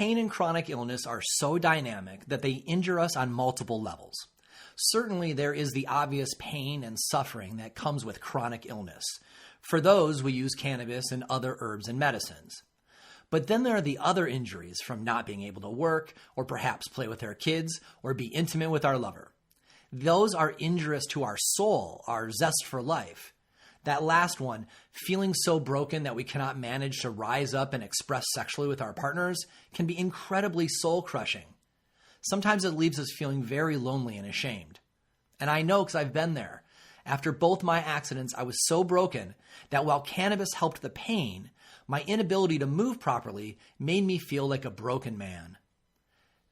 pain and chronic illness are so dynamic that they injure us on multiple levels. Certainly, there is the obvious pain and suffering that comes with chronic illness. For those, we use cannabis and other herbs and medicines. But then there are the other injuries from not being able to work, or perhaps play with our kids, or be intimate with our lover. Those are injurious to our soul, our zest for life. That last one, feeling so broken that we cannot manage to rise up and express sexually with our partners, can be incredibly soul-crushing. Sometimes it leaves us feeling very lonely and ashamed. And I know because I've been there. After both my accidents, I was so broken that while cannabis helped the pain, my inability to move properly made me feel like a broken man.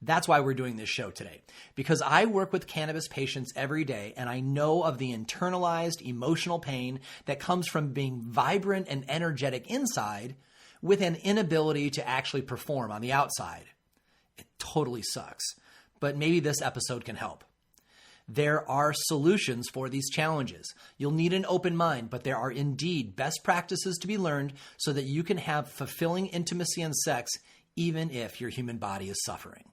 That's why we're doing this show today, because I work with cannabis patients every day and I know of the internalized emotional pain that comes from being vibrant and energetic inside with an inability to actually perform on the outside. It totally sucks, but maybe this episode can help. There are solutions for these challenges. You'll need an open mind, but there are indeed best practices to be learned so that you can have fulfilling intimacy and sex even if your human body is suffering.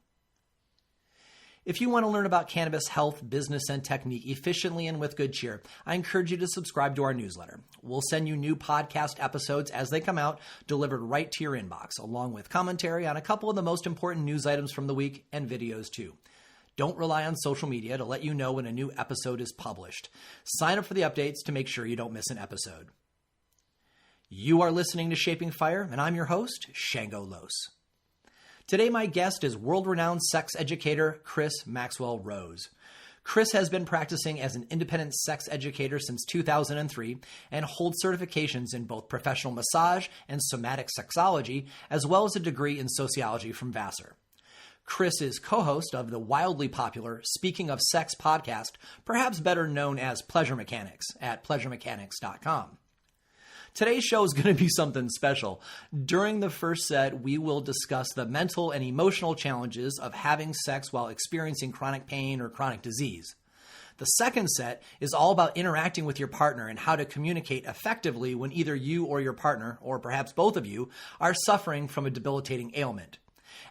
If you want to learn about cannabis health, business, and technique efficiently and with good cheer, I encourage you to subscribe to our newsletter. We'll send you new podcast episodes as they come out, delivered right to your inbox, along with commentary on a couple of the most important news items from the week and videos too. Don't rely on social media to let you know when a new episode is published. Sign up for the updates to make sure you don't miss an episode. You are listening to Shaping Fire, and I'm your host, Shango Los. Today, my guest is world-renowned sex educator Chris Maxwell Rose. Chris has been practicing as an independent sex educator since 2003 and holds certifications in both professional massage and somatic sexology, as well as a degree in sociology from Vassar. Chris is co-host of the wildly popular Speaking of Sex podcast, perhaps better known as Pleasure Mechanics at pleasuremechanics.com. Today's show is going to be something special. During the first set, we will discuss the mental and emotional challenges of having sex while experiencing chronic pain or chronic disease. The second set is all about interacting with your partner and how to communicate effectively when either you or your partner, or perhaps both of you, are suffering from a debilitating ailment.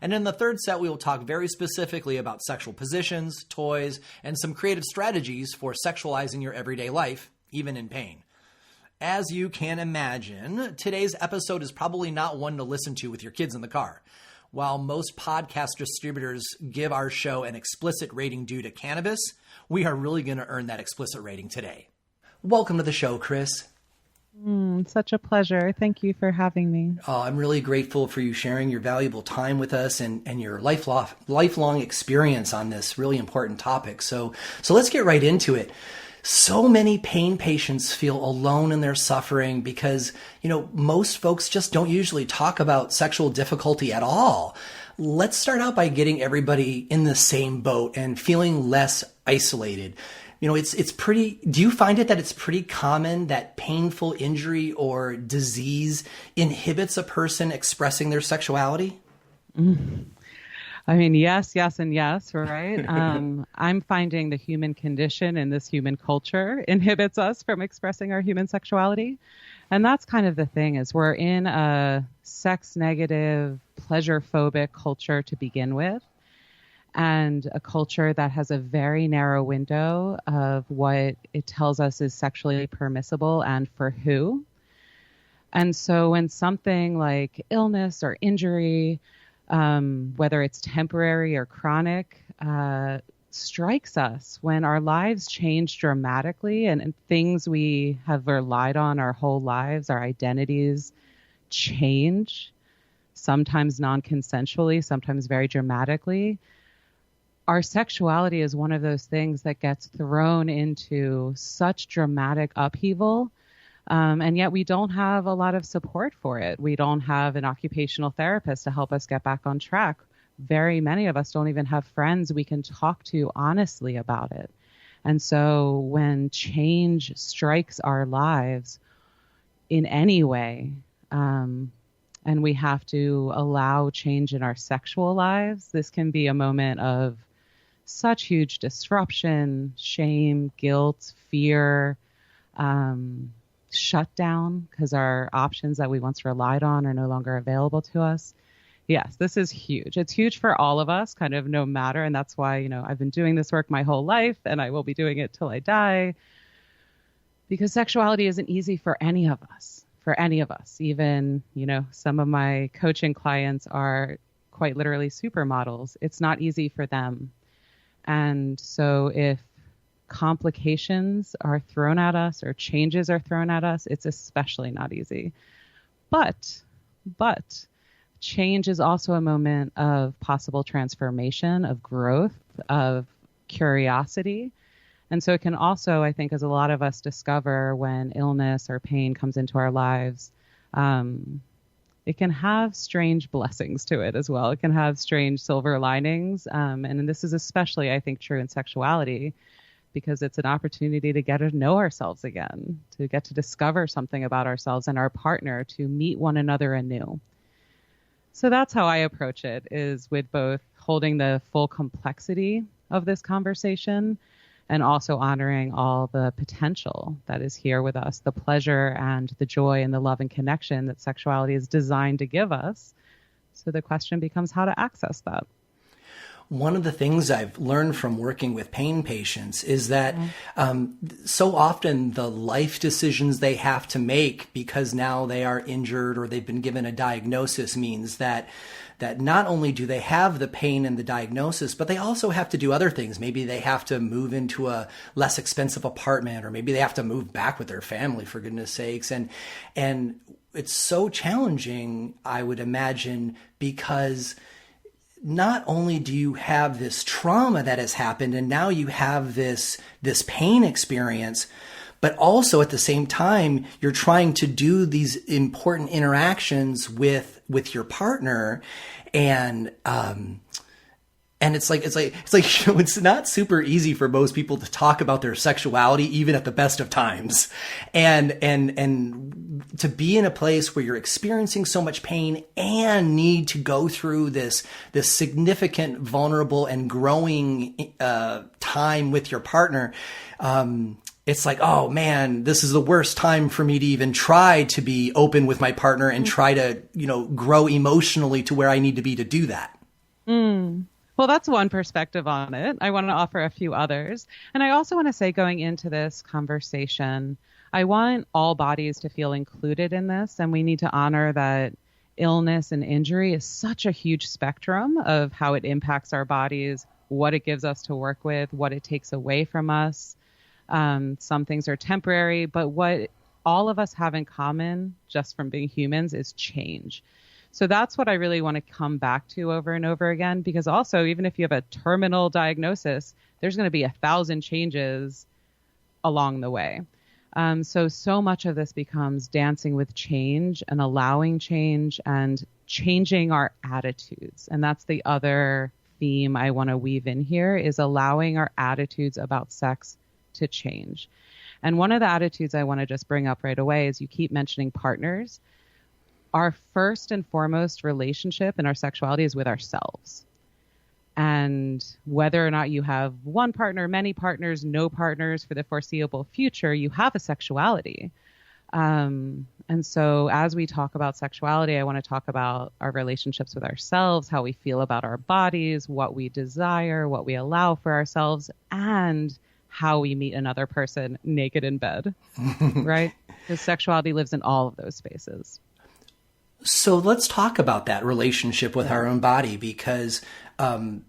And in the third set, we will talk very specifically about sexual positions, toys, and some creative strategies for sexualizing your everyday life, even in pain. As you can imagine, today's episode is probably not one to listen to with your kids in the car. While most podcast distributors give our show an explicit rating due to cannabis, we are really going to earn that explicit rating today. Welcome to the show, Chris. Such a pleasure. Thank you for having me. Oh, I'm really grateful for you sharing your valuable time with us and your lifelong experience on this really important topic. So let's get right into it. So many pain patients feel alone in their suffering because, most folks just don't usually talk about sexual difficulty at all. Let's start out by getting everybody in the same boat and feeling less isolated. It's pretty, do you find it that it's pretty common that painful injury or disease inhibits a person expressing their sexuality? I mean, yes, and yes, right? I'm finding the human condition in this human culture inhibits us from expressing our human sexuality. And that's kind of the thing, is we're in a sex-negative, pleasure-phobic culture to begin with, and a culture that has a very narrow window of what it tells us is sexually permissible and for who. And so when something like illness or injury, whether it's temporary or chronic, strikes us, when our lives change dramatically and things we have relied on our whole lives, our identities change, sometimes non-consensually, sometimes very dramatically. Our sexuality is one of those things that gets thrown into such dramatic upheaval. And yet we don't have a lot of support for it. We don't have an occupational therapist to help us get back on track. Very many of us don't even have friends we can talk to honestly about it. And so when change strikes our lives in any way, and we have to allow change in our sexual lives, this can be a moment of such huge disruption, shame, guilt, fear, shutdown, because our options that we once relied on are no longer available to us. Yes, this is huge. It's huge for all of us, kind of no matter. And that's why, I've been doing this work my whole life and I will be doing it till I die, because sexuality isn't easy for any of us, Even, some of my coaching clients are quite literally supermodels. It's not easy for them. And so if complications are thrown at us or changes are thrown at us, it's especially not easy. But change is also a moment of possible transformation, of growth, of curiosity. And so it can also, I think, as a lot of us discover when illness or pain comes into our lives, it can have strange blessings to it as well. It can have strange silver linings. And this is especially, I think, true in sexuality, because it's an opportunity to get to know ourselves again, to get to discover something about ourselves and our partner, to meet one another anew. So that's how I approach it, is with both holding the full complexity of this conversation and also honoring all the potential that is here with us, the pleasure and the joy and the love and connection that sexuality is designed to give us. So the question becomes how to access that. One of the things I've learned from working with pain patients is that so often the life decisions they have to make because now they are injured or they've been given a diagnosis means that not only do they have the pain and the diagnosis, but they also have to do other things. Maybe they have to move into a less expensive apartment, or maybe they have to move back with their family, for goodness sakes. And it's so challenging, I would imagine, because not only do you have this trauma that has happened and now you have this pain experience, but also at the same time, you're trying to do these important interactions with your partner. And it's like it's not super easy for most people to talk about their sexuality, even at the best of times. And to be in a place where you're experiencing so much pain and need to go through this significant, vulnerable and growing time with your partner, it's like, oh man, this is the worst time for me to even try to be open with my partner and try to, grow emotionally to where I need to be to do that. Well, that's one perspective on it. I want to offer a few others. And I also want to say, going into this conversation, I want all bodies to feel included in this. And we need to honor that illness and injury is such a huge spectrum of how it impacts our bodies, what it gives us to work with, what it takes away from us. Some things are temporary, but what all of us have in common just from being humans is change. So that's what I really want to come back to over and over again, because also, even if you have a terminal diagnosis, there's going to be 1,000 changes along the way. So much of this becomes dancing with change and allowing change and changing our attitudes. And that's the other theme I want to weave in here, is allowing our attitudes about sex to change. And one of the attitudes I want to just bring up right away is, you keep mentioning partners. Our first and foremost relationship in our sexuality is with ourselves. And whether or not you have one partner, many partners, no partners for the foreseeable future, you have a sexuality. And so as we talk about sexuality, I want to talk about our relationships with ourselves, how we feel about our bodies, what we desire, what we allow for ourselves, and how we meet another person naked in bed, right? Because sexuality lives in all of those spaces. So let's talk about that relationship with our own body, because, having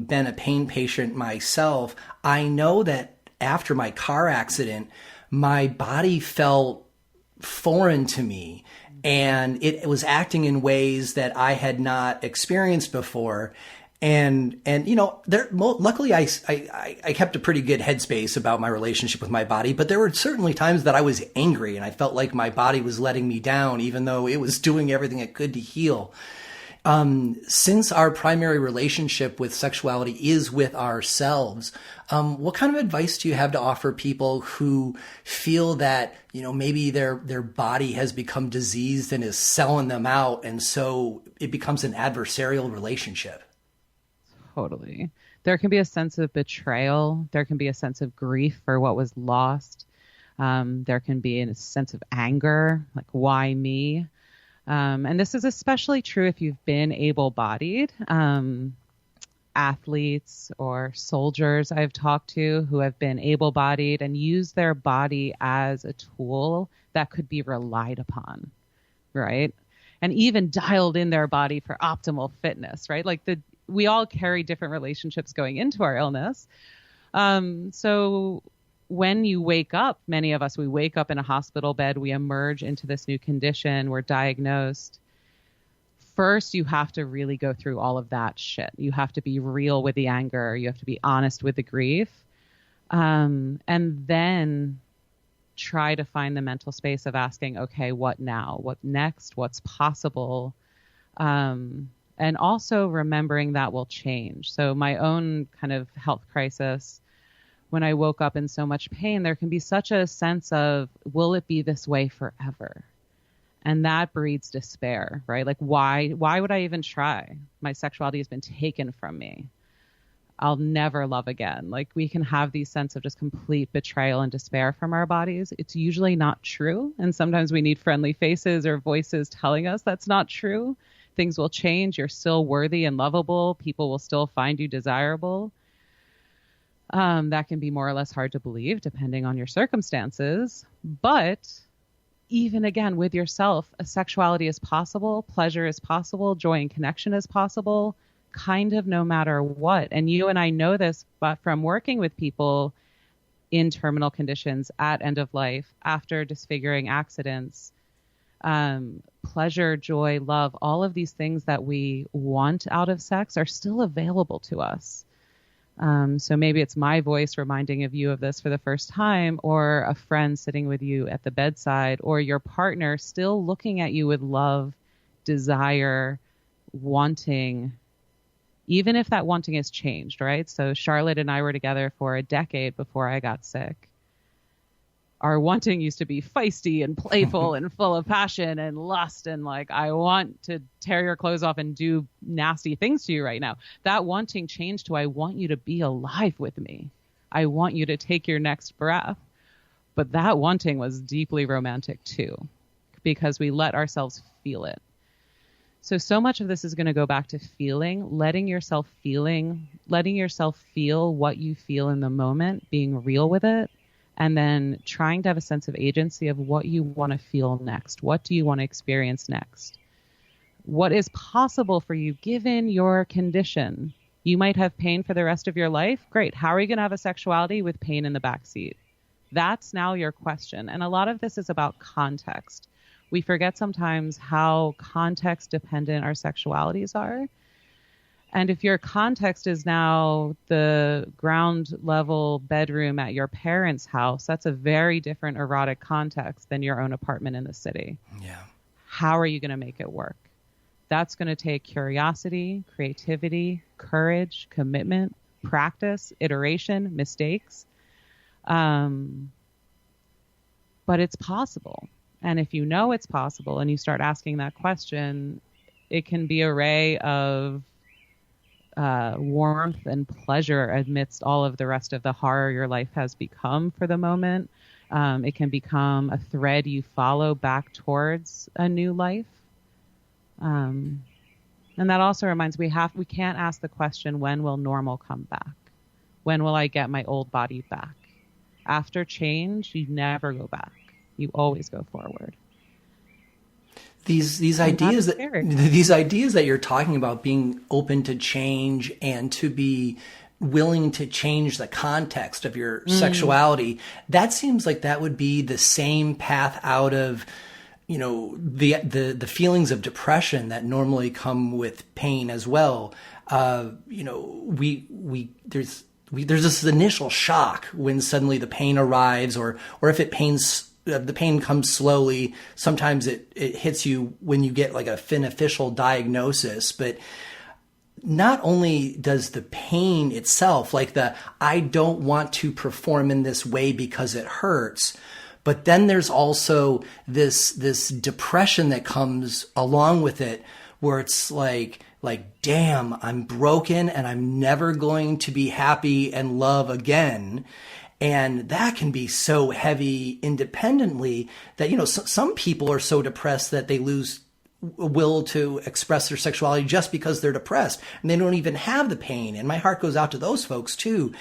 been a pain patient myself, I know that after my car accident, my body felt foreign to me, and it was acting in ways that I had not experienced before. And luckily I kept a pretty good headspace about my relationship with my body, but there were certainly times that I was angry and I felt like my body was letting me down, even though it was doing everything it could to heal. Since our primary relationship with sexuality is with ourselves, what kind of advice do you have to offer people who feel that, maybe their body has become diseased and is selling them out, and so it becomes an adversarial relationship? Totally. There can be a sense of betrayal. There can be a sense of grief for what was lost. There can be a sense of anger, like, why me? And this is especially true if you've been able-bodied. Athletes or soldiers I've talked to who have been able-bodied and use their body as a tool that could be relied upon, right? And even dialed in their body for optimal fitness, right? Like we all carry different relationships going into our illness. So when you wake up, many of us, we wake up in a hospital bed, we emerge into this new condition, we're diagnosed. First, you have to really go through all of that shit. You have to be real with the anger. You have to be honest with the grief. And then try to find the mental space of asking, okay, what now? What next? What's possible? And also remembering that will change. So my own kind of health crisis, when I woke up in so much pain, there can be such a sense of, will it be this way forever? And that breeds despair, right? Like, why would I even try? My sexuality has been taken from me. I'll never love again. Like, we can have these sense of just complete betrayal and despair from our bodies. It's usually not true. And sometimes we need friendly faces or voices telling us that's not true. Things will change. You're still worthy and lovable. People will still find you desirable. That can be more or less hard to believe depending on your circumstances. But even again, with yourself, a sexuality is possible, pleasure is possible, joy and connection is possible, kind of no matter what. And you and I know this, but from working with people in terminal conditions at end of life, after disfiguring accidents, pleasure, joy, love, all of these things that we want out of sex are still available to us. So maybe it's my voice reminding of you of this for the first time, or a friend sitting with you at the bedside, or your partner still looking at you with love, desire, wanting, even if that wanting has changed, right? So Charlotte and I were together for a decade before I got sick. Our wanting used to be feisty and playful and full of passion and lust and like, I want to tear your clothes off and do nasty things to you right now. That wanting changed to, I want you to be alive with me. I want you to take your next breath. But that wanting was deeply romantic too, because we let ourselves feel it. So much of this is going to go back to feeling, letting yourself feel what you feel in the moment, being real with it. And then trying to have a sense of agency of what you want to feel next. What do you want to experience next? What is possible for you given your condition? You might have pain for the rest of your life. Great. How are you going to have a sexuality with pain in the backseat? That's now your question. And a lot of this is about context. We forget sometimes how context dependent our sexualities are. And if your context is now the ground level bedroom at your parents' house, that's a very different erotic context than your own apartment in the city. Yeah. How are you going to make it work? That's going to take curiosity, creativity, courage, commitment, practice, iteration, mistakes. But it's possible. And if you know it's possible and you start asking that question, it can be a ray of warmth and pleasure amidst all of the rest of the horror your life has become for the moment. It can become a thread you follow back towards a new life. And that also reminds we can't ask the question, when will normal come back? When will I get my old body back? After change, you never go back. You always go forward. These ideas that you're talking about, being open to change and to be willing to change the context of your sexuality, that seems like that would be the same path out of, the feelings of depression that normally come with pain as well. There's this initial shock when suddenly the pain arrives, or if the pain comes slowly. Sometimes it hits you when you get like an official diagnosis. But not only does the pain itself, like I don't want to perform in this way because it hurts, but then there's also this depression that comes along with it, where it's like, damn, I'm broken and I'm never going to be happy and love again. And that can be so heavy independently that, some people are so depressed that they lose will to express their sexuality just because they're depressed and they don't even have the pain. And my heart goes out to those folks too.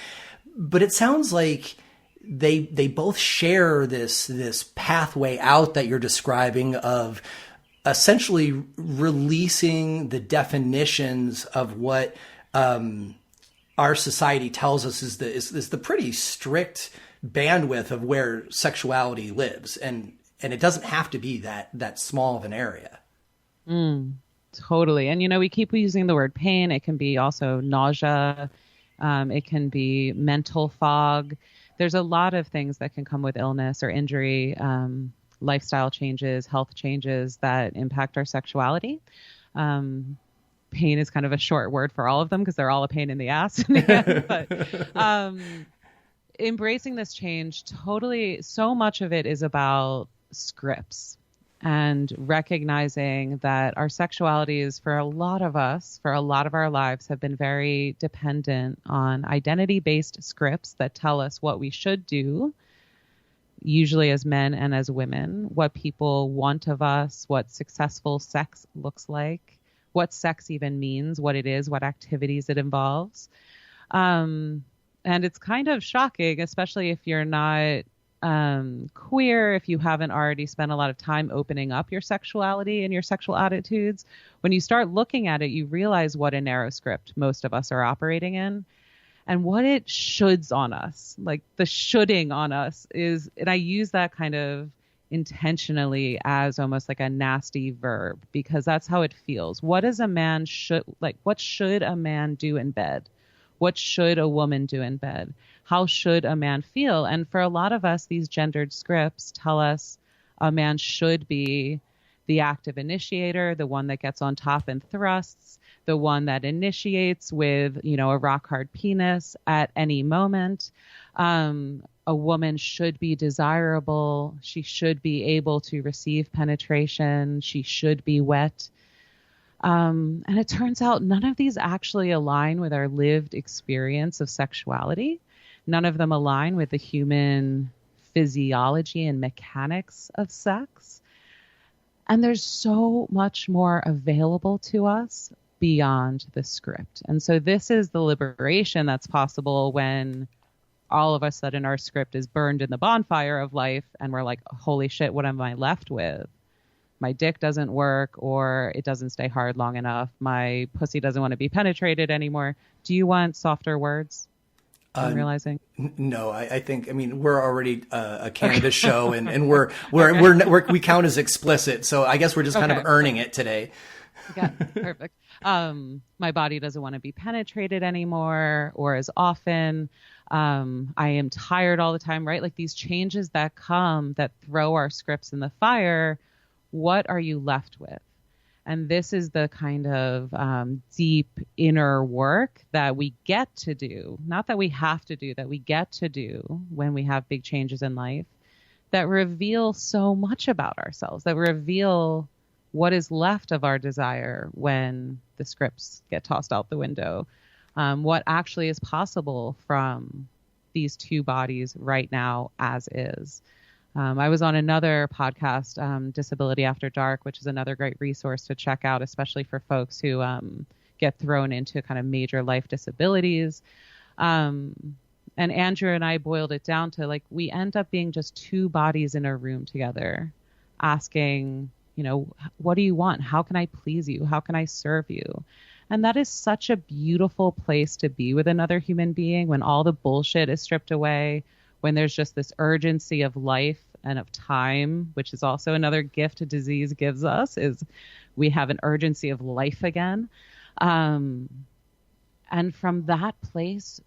But it sounds like they both share this pathway out that you're describing of essentially releasing the definitions of what our society tells us is the pretty strict bandwidth of where sexuality lives, and it doesn't have to be that small of an area. Totally. And we keep using the word pain. It can be also nausea. It can be mental fog. There's a lot of things that can come with illness or injury, lifestyle changes, health changes that impact our sexuality. Pain is kind of a short word for all of them because they're all a pain in the ass in the end. But embracing this change, totally, so much of it is about scripts and recognizing that our sexualities, for a lot of us, for a lot of our lives, have been very dependent on identity-based scripts that tell us what we should do, usually as men and as women, what people want of us, what successful sex looks like, what sex even means, what it is, what activities it involves. And it's kind of shocking, especially if you're not queer, if you haven't already spent a lot of time opening up your sexuality and your sexual attitudes. When you start looking at it, you realize what a narrow script most of us are operating in and what it shoulds on us. Like the shoulding on us is, and I use that kind of intentionally as almost like a nasty verb because that's how it feels. What is a man what should a man do in bed? What should a woman do in bed? How should a man feel? And for a lot of us, these gendered scripts tell us a man should be the active initiator, the one that gets on top and thrusts, the one that initiates with, a rock hard penis at any moment. A woman should be desirable. She should be able to receive penetration. She should be wet. And it turns out none of these actually align with our lived experience of sexuality. None of them align with the human physiology and mechanics of sex. And there's so much more available to us beyond the script. And so this is the liberation that's possible when all of a sudden our script is burned in the bonfire of life and we're like, holy shit, what am I left with? My dick doesn't work, or it doesn't stay hard long enough. My pussy doesn't want to be penetrated anymore. Do you want softer words? I'm realizing. No, I think, we're already a cannabis show and we count as explicit. So I guess we're just kind of earning it today. Yeah, perfect. My body doesn't want to be penetrated anymore or as often. I am tired all the time, right? Like these changes that come that throw our scripts in the fire. What are you left with? And this is the kind of deep inner work that we get to do, not that we have to do, that we get to do when we have big changes in life that reveal so much about ourselves, that reveal what is left of our desire when the scripts get tossed out the window, what actually is possible from these two bodies right now as is. I was on another podcast, Disability After Dark, which is another great resource to check out, especially for folks who get thrown into kind of major life disabilities. And Andrew and I boiled it down to we end up being just two bodies in a room together, asking, what do you want? How can I please you? How can I serve you? And that is such a beautiful place to be with another human being when all the bullshit is stripped away, when there's just this urgency of life and of time, which is also another gift a disease gives us, is we have an urgency of life again. And from that place,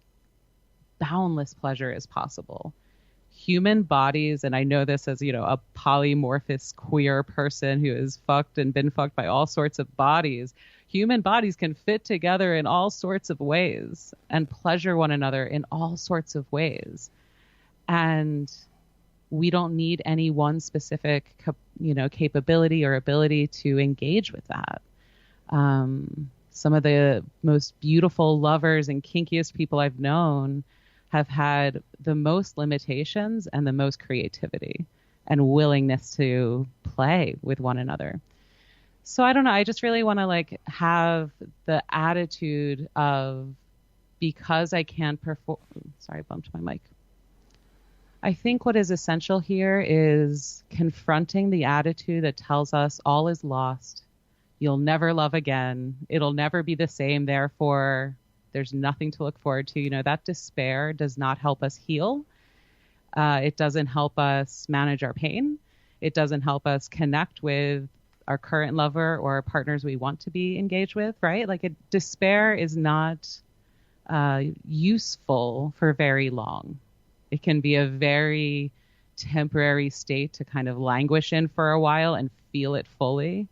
boundless pleasure is possible. Human bodies, and I know this as, a polymorphous queer person who is fucked and been fucked by all sorts of bodies, human bodies can fit together in all sorts of ways and pleasure one another in all sorts of ways. And we don't need any one specific, capability or ability to engage with that. Some of the most beautiful lovers and kinkiest people I've known have had the most limitations and the most creativity and willingness to play with one another. So I don't know. I just really want to like have the attitude of, because I can't perform. Sorry, I bumped my mic. I think what is essential here is confronting the attitude that tells us all is lost. You'll never love again. It'll never be the same. Therefore, there's nothing to look forward to. You know, that despair does not help us heal. It doesn't help us manage our pain. It doesn't help us connect with our current lover or partners we want to be engaged with, right? Like, despair is not useful for very long. It can be a very temporary state to kind of languish in for a while and feel it fully,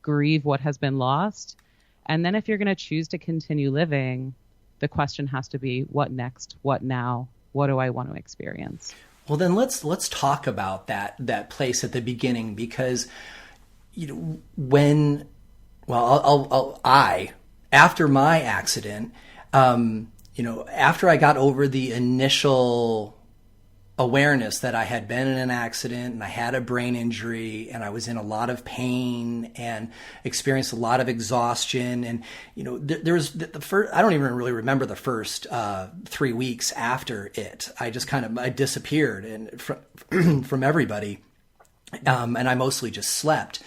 grieve what has been lost. And then if you're going to choose to continue living, the question has to be, what next? What now? What do I want to experience? Well, then let's talk about that place at the beginning, because after my accident, after I got over the initial awareness that I had been in an accident and I had a brain injury and I was in a lot of pain and experienced a lot of exhaustion. And, there was the first, I don't even really remember the first 3 weeks after it. I just I disappeared and from everybody. And I mostly just slept.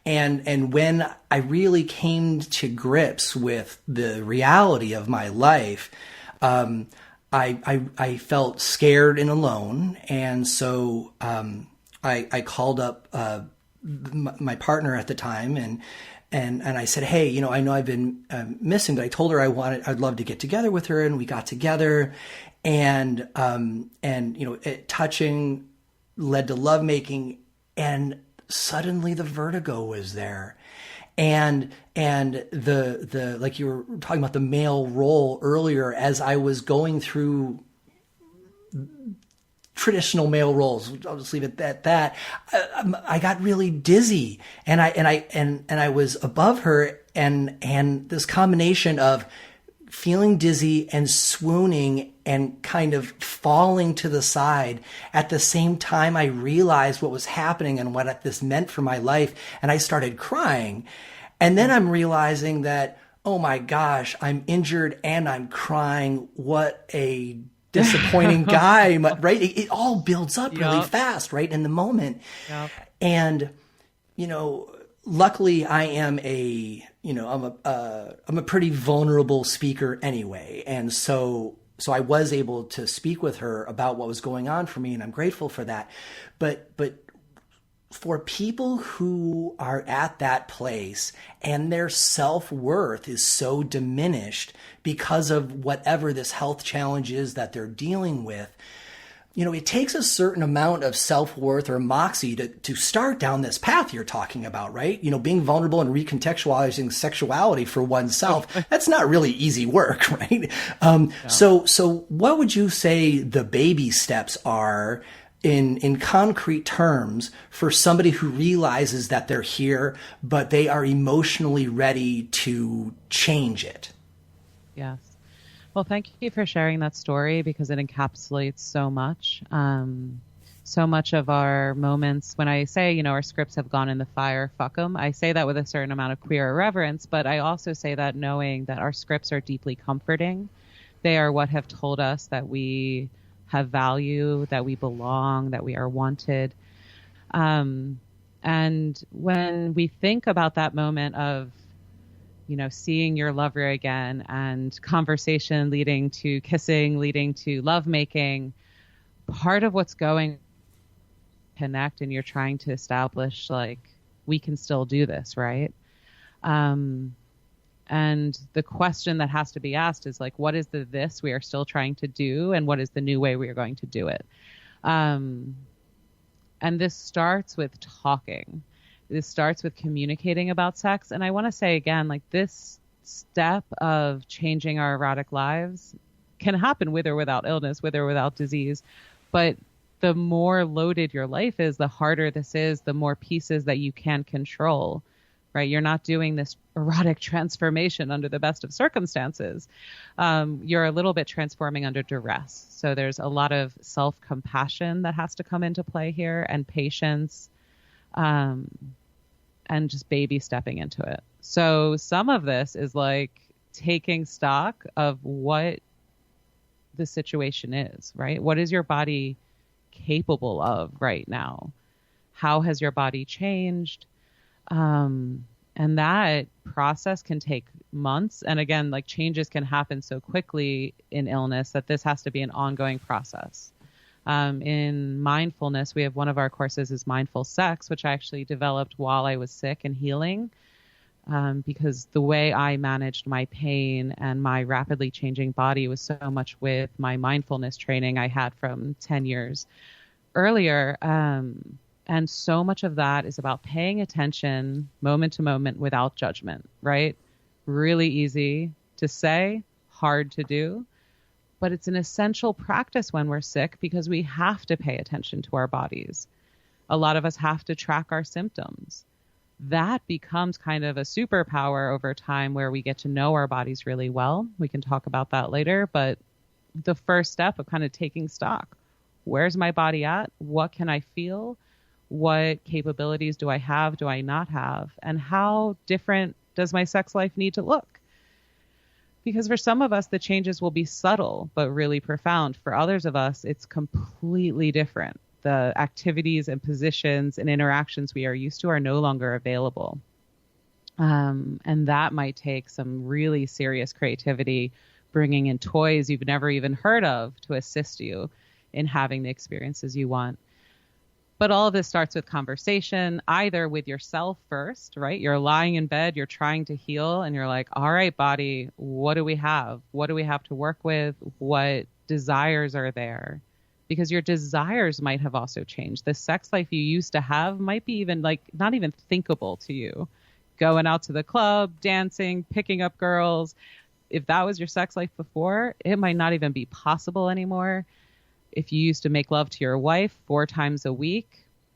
And when I really came to grips with the reality of my life, I felt scared and alone. And so I called up my partner at the time and I said, hey, I know I've been missing, but I told her I'd love to get together with her. And we got together and touching led to lovemaking, and suddenly the vertigo was there. And the like you were talking about the male role earlier, as I was going through traditional male roles, I'll just leave it at that. I got really dizzy, and I was above her, and this combination of feeling dizzy and swooning and kind of falling to the side. At the same time, I realized what was happening and what this meant for my life. And I started crying. And then I'm realizing that, oh my gosh, I'm injured and I'm crying. What a disappointing guy, right? It all builds up really fast, right? In the moment. Yep. And, luckily I am I'm a pretty vulnerable speaker anyway. And so I was able to speak with her about what was going on for me, and I'm grateful for that. But for people who are at that place and their self-worth is so diminished because of whatever this health challenge is that they're dealing with, it takes a certain amount of self-worth or moxie to start down this path you're talking about, right? Being vulnerable and recontextualizing sexuality for oneself, that's not really easy work, right? So what would you say the baby steps are in concrete terms for somebody who realizes that they're here, but they are emotionally ready to change it? Yes. Well, thank you for sharing that story, because it encapsulates so much. So much of our moments, when I say, our scripts have gone in the fire, fuck them, I say that with a certain amount of queer irreverence, but I also say that knowing that our scripts are deeply comforting. They are what have told us that we have value, that we belong, that we are wanted. And when we think about that moment of, seeing your lover again and conversation leading to kissing, leading to lovemaking, part of what's going connect, and you're trying to establish, like, we can still do this, right? And the question that has to be asked is, like, what is this we are still trying to do, and what is the new way we are going to do it? And this starts with talking. This starts with communicating about sex. And I want to say again, like, this step of changing our erotic lives can happen with or without illness, with or without disease. But the more loaded your life is, the harder this is, the more pieces that you can control, right? You're not doing this erotic transformation under the best of circumstances. You're a little bit transforming under duress. So there's a lot of self-compassion that has to come into play here, and patience. and just baby stepping into it. So some of this is like taking stock of what the situation is, right? What is your body capable of right now? How has your body changed? And that process can take months. And again, like changes can happen so quickly in illness that this has to be an ongoing process. In mindfulness, we have one of our courses is mindful sex, which I actually developed while I was sick and healing. Because the way I managed my pain and my rapidly changing body was so much with my mindfulness training I had from 10 years earlier. And so much of that is about paying attention moment to moment without judgment, right? Really easy to say, hard to do, but it's an essential practice when we're sick because we have to pay attention to our bodies. A lot of us have to track our symptoms. That becomes kind of a superpower over time where we get to know our bodies really well. We can talk about that later, but the first step of kind of taking stock. Where's my body at? What can I feel? What capabilities do I have? Do I not have? And how different does my sex life need to look? Because for some of us, the changes will be subtle, but really profound. For others of us, it's completely different. The activities and positions and interactions we are used to are no longer available. And that might take some really serious creativity, bringing in toys you've never even heard of to assist you in having the experiences you want. But all of this starts with conversation, either with yourself first, right? You're lying in bed, you're trying to heal, and you're like, all right, body, what do we have? What do we have to work with? What desires are there? Because your desires might have also changed. The sex life you used to have might be even like not even thinkable to you. Going out to the club, dancing, picking up girls. If that was your sex life before, it might not even be possible anymore. If you used to make love to your wife 4 times a week,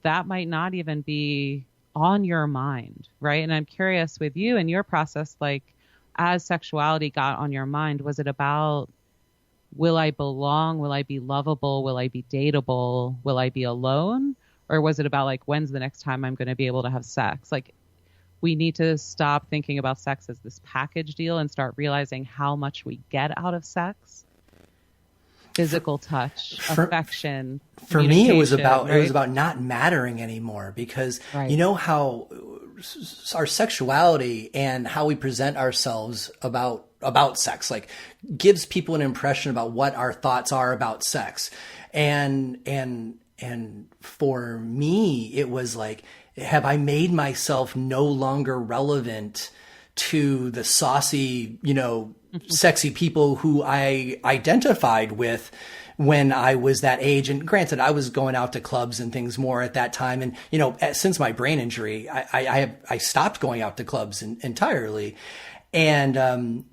that might not even be on your mind, right? And I'm curious with you and your process, like as sexuality got on your mind, was it about, will I belong? Will I be lovable? Will I be dateable? Will I be alone? Or was it about like, when's the next time I'm going to be able to have sex? Like, we need to stop thinking about sex as this package deal and start realizing how much we get out of sex. Physical touch, affection. For me, it was right? about not mattering anymore because right. You know how our sexuality and how we present ourselves about sex, like gives people an impression about what our thoughts are about sex. And for me, it was like, have I made myself no longer relevant to the saucy, sexy people who I identified with when I was that age? And granted, I was going out to clubs and things more at that time. And, since my brain injury, I stopped going out to clubs entirely. And,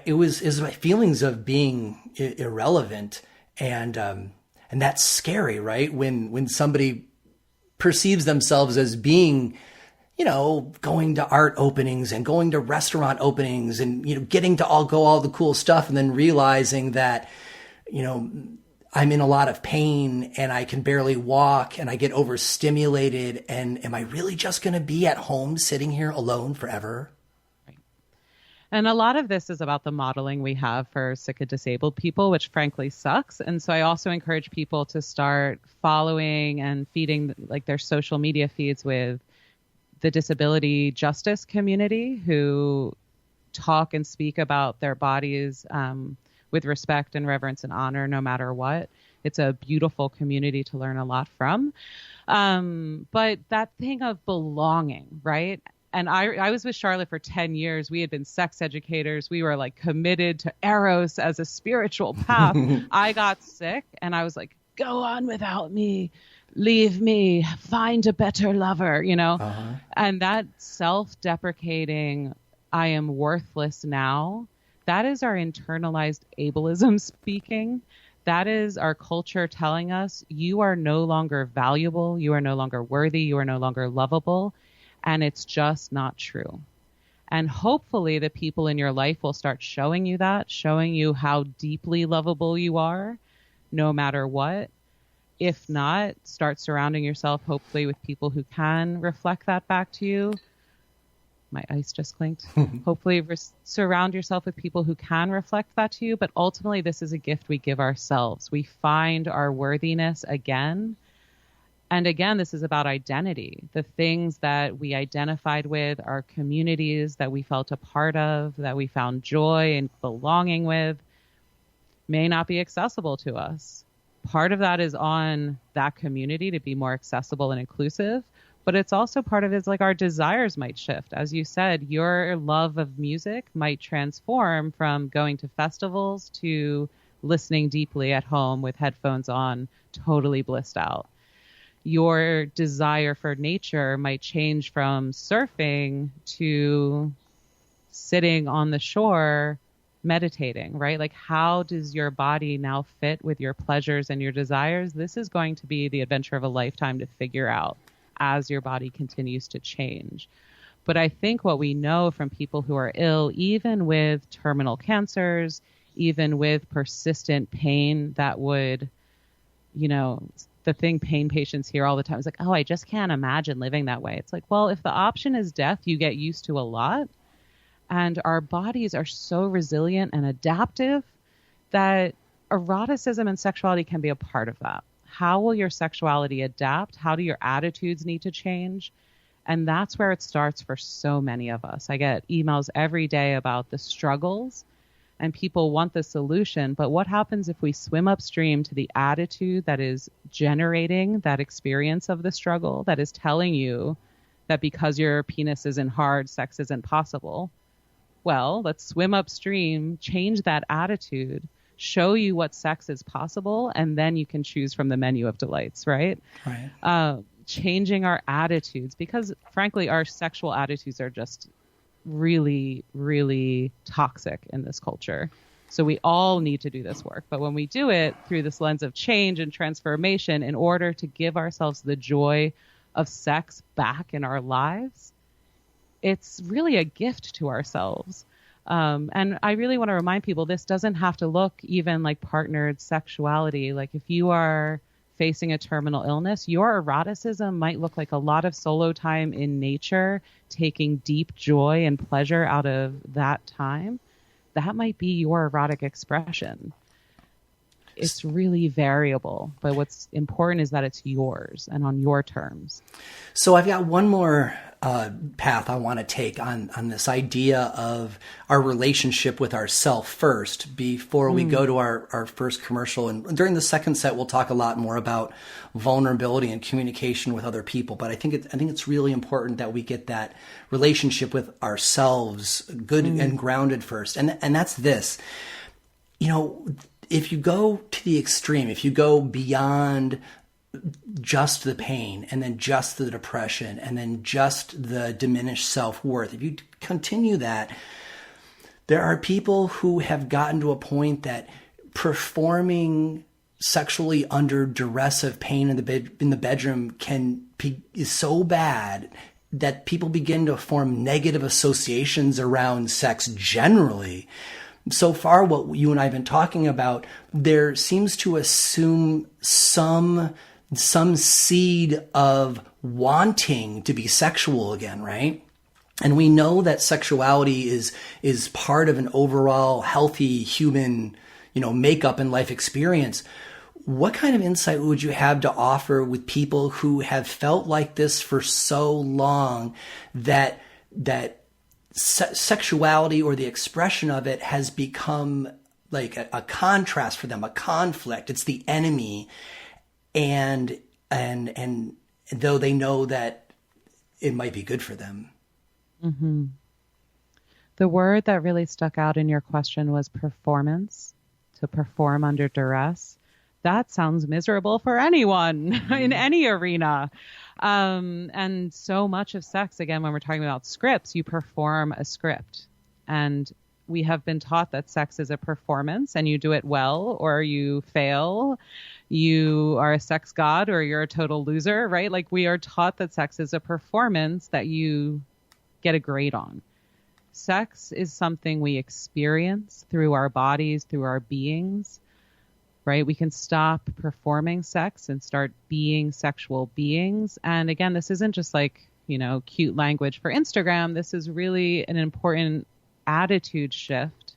it was my feelings of being irrelevant. And that's scary, right? When somebody perceives themselves as being, going to art openings and going to restaurant openings and, getting to all the cool stuff and then realizing that, I'm in a lot of pain and I can barely walk and I get overstimulated. And am I really just going to be at home sitting here alone forever? Right. And a lot of this is about the modeling we have for sick and disabled people, which frankly sucks. And so I also encourage people to start following and feeding like their social media feeds with the disability justice community who talk and speak about their bodies with respect and reverence and honor, no matter what. It's a beautiful community to learn a lot from. But that thing of belonging, right? And I was with Charlotte for 10 years. We had been sex educators. We were like committed to Eros as a spiritual path. I got sick and I was like, go on without me. Leave me, find a better lover, And that self-deprecating, I am worthless now, that is our internalized ableism speaking. That is our culture telling us you are no longer valuable, you are no longer worthy, you are no longer lovable, and it's just not true. And hopefully the people in your life will start showing you that, showing you how deeply lovable you are, no matter what. If not, start surrounding yourself, hopefully, with people who can reflect that back to you. My ice just clinked. Hopefully surround yourself with people who can reflect that to you. But ultimately, this is a gift we give ourselves. We find our worthiness again. And again, this is about identity. The things that we identified with, our communities that we felt a part of, that we found joy and belonging with, may not be accessible to us. Part of that is on that community to be more accessible and inclusive. But it's also part of it is like our desires might shift. As you said, your love of music might transform from going to festivals to listening deeply at home with headphones on, totally blissed out. Your desire for nature might change from surfing to sitting on the shore meditating, right? Like, how does your body now fit with your pleasures and your desires? This is going to be the adventure of a lifetime to figure out as your body continues to change. But I think what we know from people who are ill, even with terminal cancers, even with persistent pain that would, the thing pain patients hear all the time is like, oh, I just can't imagine living that way. It's like, well, if the option is death, you get used to a lot. And our bodies are so resilient and adaptive that eroticism and sexuality can be a part of that. How will your sexuality adapt? How do your attitudes need to change? And that's where it starts for so many of us. I get emails every day about the struggles and people want the solution. But what happens if we swim upstream to the attitude that is generating that experience of the struggle, that is telling you that because your penis isn't hard, sex isn't possible? Well, let's swim upstream, change that attitude, show you what sex is possible, and then you can choose from the menu of delights, right? Right. Changing our attitudes, because frankly, our sexual attitudes are just really, really toxic in this culture. So we all need to do this work. But when we do it through this lens of change and transformation in order to give ourselves the joy of sex back in our lives, it's really a gift to ourselves. And I really want to remind people, this doesn't have to look even like partnered sexuality. Like if you are facing a terminal illness, your eroticism might look like a lot of solo time in nature, taking deep joy and pleasure out of that time. That might be your erotic expression. It's really variable, but what's important is that it's yours and on your terms. So I've got one more path I want to take on this idea of our relationship with ourself first before we go to our first commercial. And during the second set, we'll talk a lot more about vulnerability and communication with other people. But I think it's really important that we get that relationship with ourselves good and grounded first. And that's this, if you go to the extreme, if you go beyond just the pain and then just the depression and then just the diminished self-worth, if you continue that, there are people who have gotten to a point that performing sexually under duress of pain in the bedroom is so bad that people begin to form negative associations around sex generally. So far, what you and I have been talking about, there seems to assume some seed of wanting to be sexual again, right? And we know that sexuality is part of an overall healthy human, makeup and life experience. What kind of insight would you have to offer with people who have felt like this for so long that sexuality or the expression of it has become like a contrast for them, a conflict? It's the enemy. And though they know that it might be good for them. Mm-hmm. The word that really stuck out in your question was performance, to perform under duress. That sounds miserable for anyone in any arena. And so much of sex, again, when we're talking about scripts, you perform a script. And we have been taught that sex is a performance and you do it well or you fail. You are a sex god or you're a total loser, right? Like we are taught that sex is a performance that you get a grade on. Sex is something we experience through our bodies, through our beings, right? We can stop performing sex and start being sexual beings. And again, this isn't just like cute language for Instagram. This is really an important attitude shift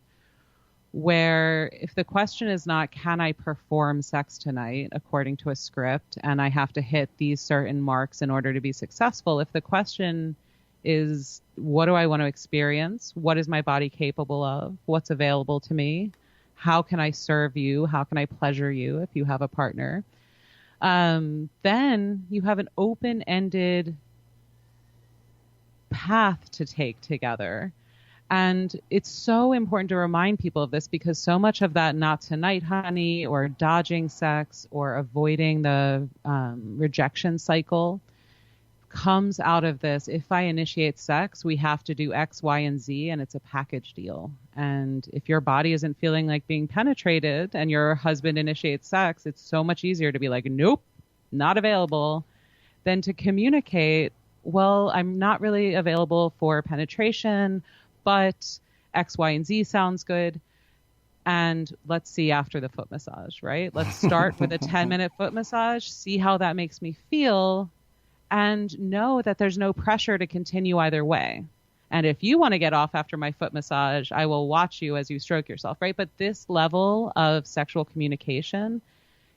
where if the question is not, can I perform sex tonight according to a script and I have to hit these certain marks in order to be successful, if the question is, what do I want to experience? What is my body capable of? What's available to me? How can I serve you? How can I pleasure you if you have a partner? Then you have an open-ended path to take together. And it's so important to remind people of this because so much of that not tonight, honey, or dodging sex or avoiding the rejection cycle comes out of this. If I initiate sex, we have to do X, Y, and Z, and it's a package deal. And if your body isn't feeling like being penetrated and your husband initiates sex, it's so much easier to be like, nope, not available, than to communicate, well, I'm not really available for penetration, but X, Y, and Z sounds good. And let's see after the foot massage, right? Let's start with a 10-minute foot massage, see how that makes me feel, and know that there's no pressure to continue either way. And if you want to get off after my foot massage, I will watch you as you stroke yourself, right? But this level of sexual communication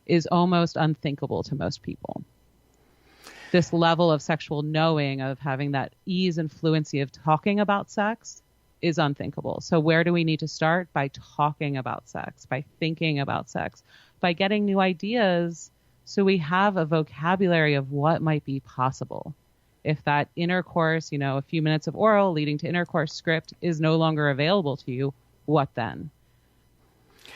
is almost unthinkable to most people. This level of sexual knowing, of having that ease and fluency of talking about sex, is unthinkable. So where do we need to start? By talking about sex, by thinking about sex, by getting new ideas so we have a vocabulary of what might be possible. If that intercourse, a few minutes of oral leading to intercourse script is no longer available to you, what then?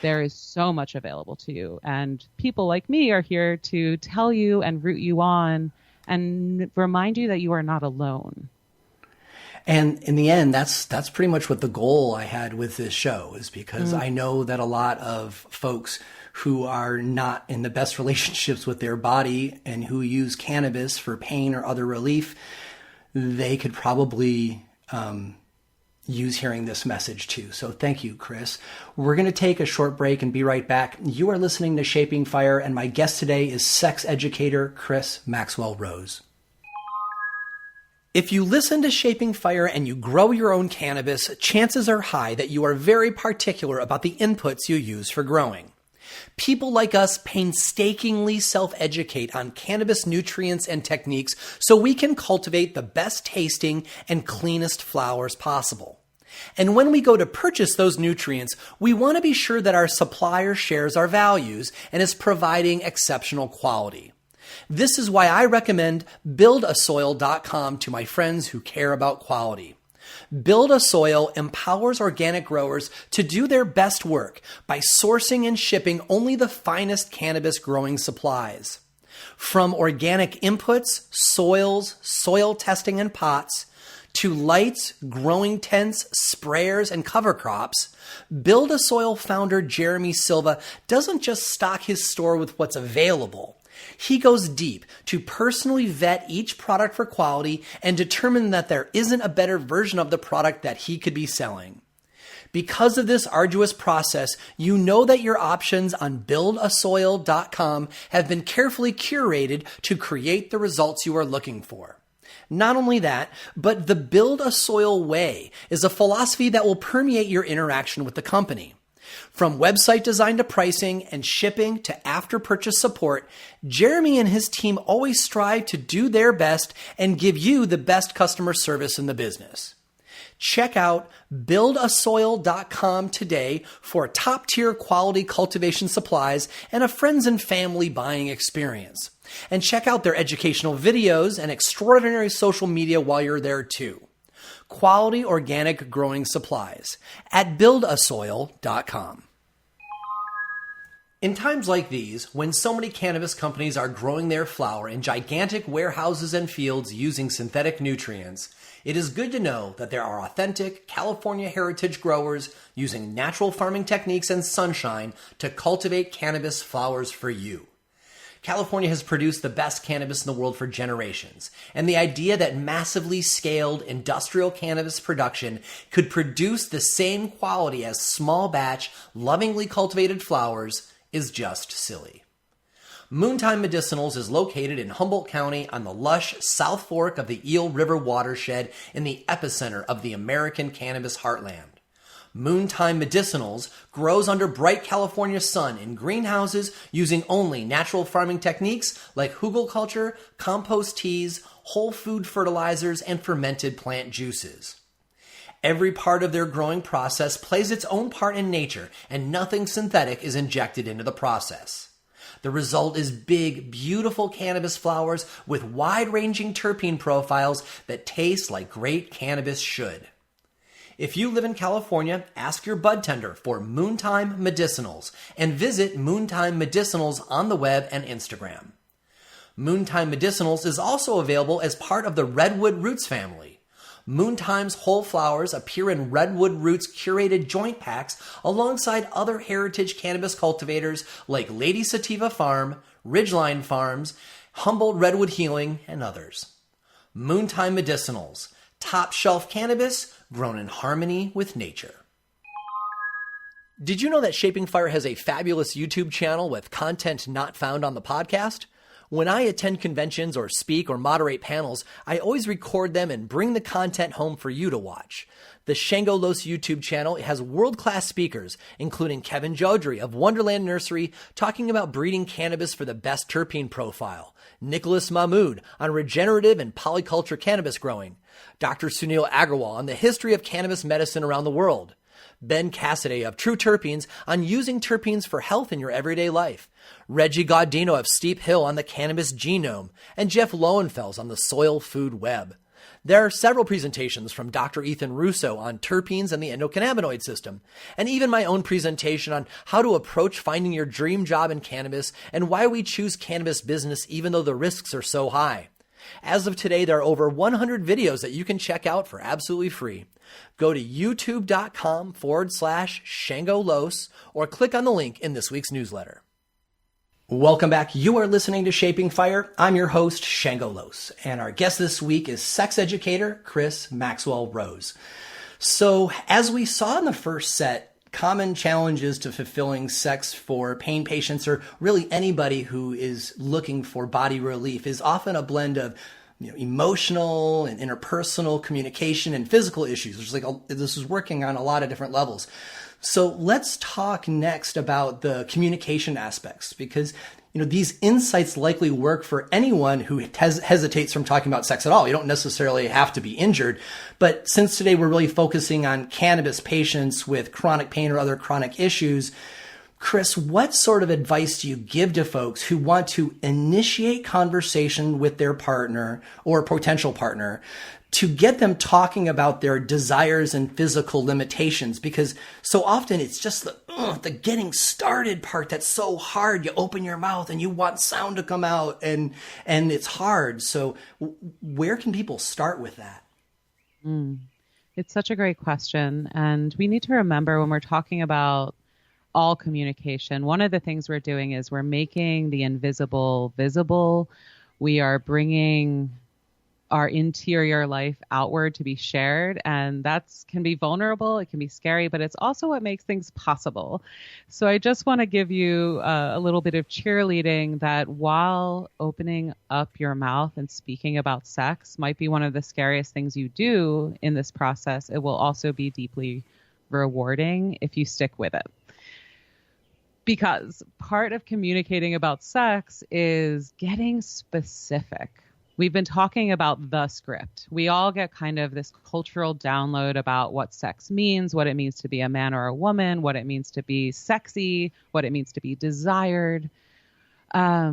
There is so much available to you. And people like me are here to tell you and root you on and remind you that you are not alone. And in the end, that's pretty much what the goal I had with this show is, because I know that a lot of folks who are not in the best relationships with their body and who use cannabis for pain or other relief, they could probably use hearing this message too. So thank you, Chris. We're going to take a short break and be right back. You are listening to Shaping Fire, and my guest today is sex educator Chris Maxwell Rose. If you listen to Shaping Fire and you grow your own cannabis, chances are high that you are very particular about the inputs you use for growing. People like us painstakingly self-educate on cannabis nutrients and techniques so we can cultivate the best tasting and cleanest flowers possible. And when we go to purchase those nutrients, we want to be sure that our supplier shares our values and is providing exceptional quality. This is why I recommend buildasoil.com to my friends who care about quality. Build a Soil empowers organic growers to do their best work by sourcing and shipping only the finest cannabis growing supplies. From organic inputs, soils, soil testing and pots, to lights, growing tents, sprayers, and cover crops, Build a Soil founder Jeremy Silva doesn't just stock his store with what's available. He goes deep to personally vet each product for quality and determine that there isn't a better version of the product that he could be selling. Because of this arduous process, you know that your options on buildasoil.com have been carefully curated to create the results you are looking for. Not only that, but the Build a Soil way is a philosophy that will permeate your interaction with the company. From website design to pricing and shipping to after-purchase support, Jeremy and his team always strive to do their best and give you the best customer service in the business. Check out buildasoil.com today for top-tier quality cultivation supplies and a friends and family buying experience. And check out their educational videos and extraordinary social media while you're there too. Quality organic growing supplies at buildasoil.com. In times like these, when so many cannabis companies are growing their flower in gigantic warehouses and fields using synthetic nutrients, it is good to know that there are authentic California heritage growers using natural farming techniques and sunshine to cultivate cannabis flowers for you. California has produced the best cannabis in the world for generations, and the idea that massively scaled industrial cannabis production could produce the same quality as small batch, lovingly cultivated flowers is just silly. Moontime Medicinals is located in Humboldt County on the lush South Fork of the Eel River watershed in the epicenter of the American cannabis heartland. Moontime Medicinals grows under bright California sun in greenhouses using only natural farming techniques like hugelkultur, compost teas, whole food fertilizers, and fermented plant juices. Every part of their growing process plays its own part in nature, and nothing synthetic is injected into the process. The result is big, beautiful cannabis flowers with wide-ranging terpene profiles that taste like great cannabis should. If you live in California, ask your bud tender for Moontime Medicinals and visit Moontime Medicinals on the web and Instagram. Moontime Medicinals is also available as part of the Redwood Roots family. Moontime's whole flowers appear in Redwood Roots curated joint packs alongside other heritage cannabis cultivators like Lady Sativa Farm, Ridgeline Farms, Humboldt Redwood Healing, and others. Moontime Medicinals, top shelf cannabis grown in harmony with nature. Did you know that Shaping Fire has a fabulous YouTube channel with content not found on the podcast? When I attend conventions or speak or moderate panels, I always record them and bring the content home for you to watch. The Shango Los YouTube channel has world-class speakers, including Kevin Jodrey of Wonderland Nursery talking about breeding cannabis for the best terpene profile, Nicholas Mahmood on regenerative and polyculture cannabis growing, Dr. Sunil Agrawal on the history of cannabis medicine around the world, Ben Cassidy of True Terpenes on using terpenes for health in your everyday life, Reggie Gaudino of Steep Hill on the cannabis genome, and Jeff Lowenfels on the soil food web. There are several presentations from Dr. Ethan Russo on terpenes and the endocannabinoid system, and even my own presentation on how to approach finding your dream job in cannabis and why we choose cannabis business even though the risks are so high. As of today, there are over 100 videos that you can check out for absolutely free. Go to youtube.com/ShangoLos or click on the link in this week's newsletter. Welcome back. You are listening to Shaping Fire. I'm your host, Shango Los, and our guest this week is sex educator Chris Maxwell Rose. So, as we saw in the first set, common challenges to fulfilling sex for pain patients or really anybody who is looking for body relief is often a blend of emotional and interpersonal communication and physical issues. This is working on a lot of different levels. So let's talk next about the communication aspects, because these insights likely work for anyone who hesitates from talking about sex at all. You don't necessarily have to be injured. But since today we're really focusing on cannabis patients with chronic pain or other chronic issues, Chris, what sort of advice do you give to folks who want to initiate conversation with their partner or potential partner to get them talking about their desires and physical limitations? Because so often it's just the getting started part that's so hard. You open your mouth and you want sound to come out, and it's hard. So where can people start with that? It's such a great question. And we need to remember when we're talking about all communication, one of the things we're doing is we're making the invisible visible. We are bringing our interior life outward to be shared. And that can be vulnerable. It can be scary, but it's also what makes things possible. So I just want to give you a little bit of cheerleading that while opening up your mouth and speaking about sex might be one of the scariest things you do in this process, it will also be deeply rewarding if you stick with it. Because part of communicating about sex is getting specific. We've been talking about the script. We all get kind of this cultural download about what sex means, what it means to be a man or a woman, what it means to be sexy, what it means to be desired. A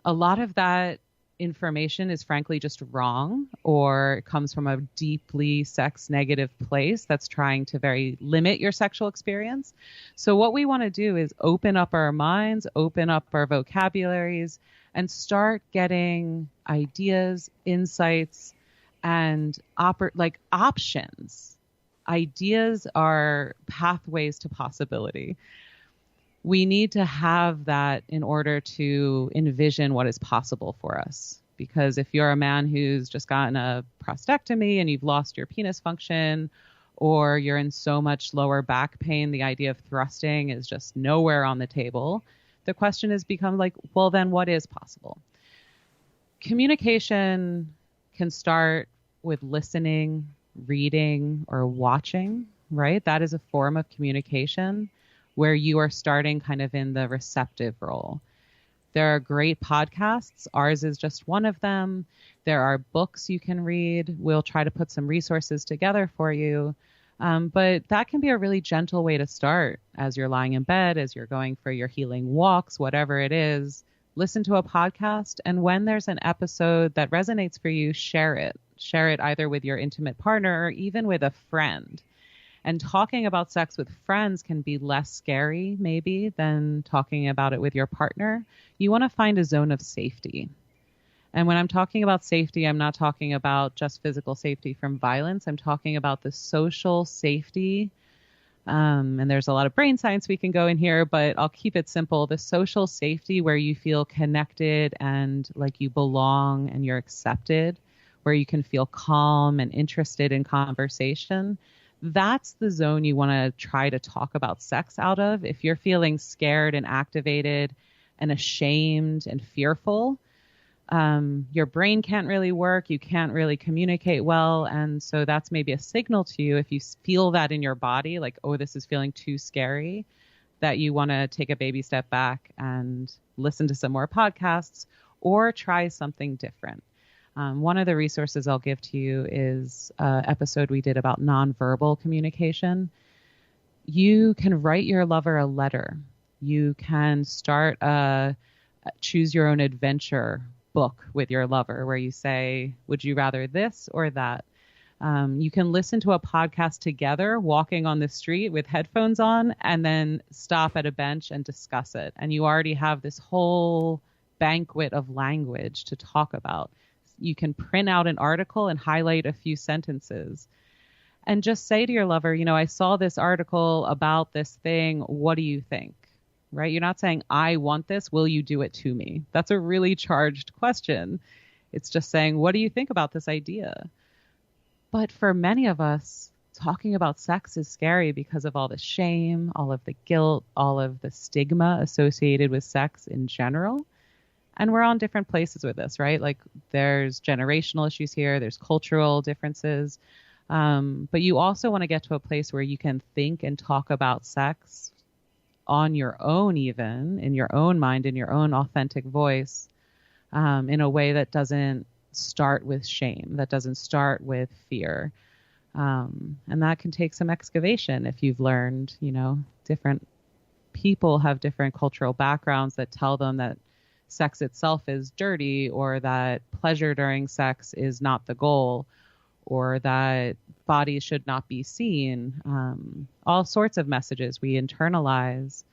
lot of that information is frankly just wrong, or it comes from a deeply sex negative place that's trying to very limit your sexual experience. So what we want to do is open up our minds, open up our vocabularies, and start getting ideas, insights, and options. Ideas are pathways to possibility. We need to have that in order to envision what is possible for us. Because if you're a man who's just gotten a prostatectomy and you've lost your penis function, or you're in so much lower back pain, the idea of thrusting is just nowhere on the table, the question has become like, well, then what is possible? Communication can start with listening, reading, or watching, right? That is a form of communication where you are starting kind of in the receptive role. There are great podcasts. Ours is just one of them. There are books you can read. We'll try to put some resources together for you. But that can be a really gentle way to start as you're lying in bed, as you're going for your healing walks, whatever it is. Listen to a podcast. And when there's an episode that resonates for you, share it. Share it either with your intimate partner or even with a friend. And talking about sex with friends can be less scary, maybe, than talking about it with your partner. You want to find a zone of safety. And when I'm talking about safety, I'm not talking about just physical safety from violence. I'm talking about the social safety. And there's a lot of brain science we can go in here, but I'll keep it simple. The social safety where you feel connected and like you belong and you're accepted, where you can feel calm and interested in conversation. That's the zone you want to try to talk about sex out of. If you're feeling scared and activated and ashamed and fearful, your brain can't really work. You can't really communicate well. And so that's maybe a signal to you if you feel that in your body, like, oh, this is feeling too scary, that you want to take a baby step back and listen to some more podcasts or try something different. One of the resources I'll give to you is an episode we did about nonverbal communication. You can write your lover a letter. You can start a choose your own adventure book with your lover where you say, would you rather this or that? You can listen to a podcast together, walking on the street with headphones on, and then stop at a bench and discuss it. And you already have this whole banquet of language to talk about. You can print out an article and highlight a few sentences and just say to your lover, you know, I saw this article about this thing. What do you think? Right? You're not saying, I want this. Will you do it to me? That's a really charged question. It's just saying, what do you think about this idea? But for many of us, talking about sex is scary because of all the shame, all of the guilt, all of the stigma associated with sex in general. And we're on different places with this, right? Like there's generational issues here, there's cultural differences. But you also want to get to a place where you can think and talk about sex on your own, even in your own mind, in your own authentic voice, in a way that doesn't start with shame, that doesn't start with fear. And that can take some excavation if you've learned, you know, different people have different cultural backgrounds that tell them that sex itself is dirty, or that pleasure during sex is not the goal, or that bodies should not be seen. All sorts of messages we internalize.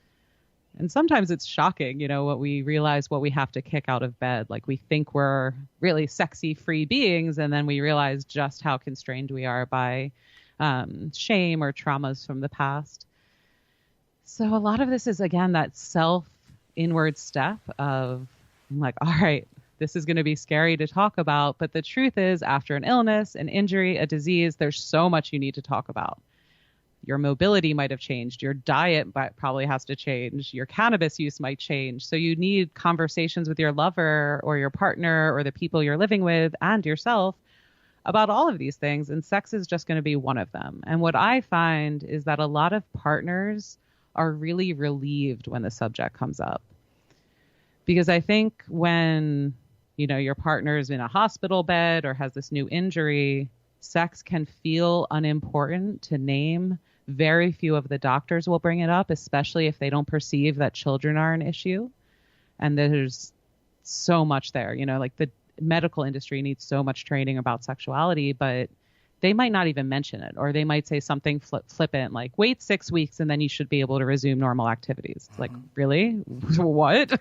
And sometimes it's shocking, you know, what we realize, what we have to kick out of bed. Like we think we're really sexy, free beings, and then we realize just how constrained we are by shame or traumas from the past. So a lot of this is, again, that inward step of like, all right, this is going to be scary to talk about. But the truth is, after an illness, an injury, a disease, there's so much you need to talk about. Your mobility might have changed. Your diet probably has to change. Your cannabis use might change. So you need conversations with your lover or your partner or the people you're living with and yourself about all of these things. And sex is just going to be one of them. And what I find is that a lot of partners are really relieved when the subject comes up. Because I think when, you know, your partner is in a hospital bed or has this new injury, sex can feel unimportant to name. Very few of the doctors will bring it up, especially if they don't perceive that children are an issue. And there's so much there, you know, like the medical industry needs so much training about sexuality, but they might not even mention it, or they might say something flippant like, wait 6 weeks and then you should be able to resume normal activities. It's like, really? What?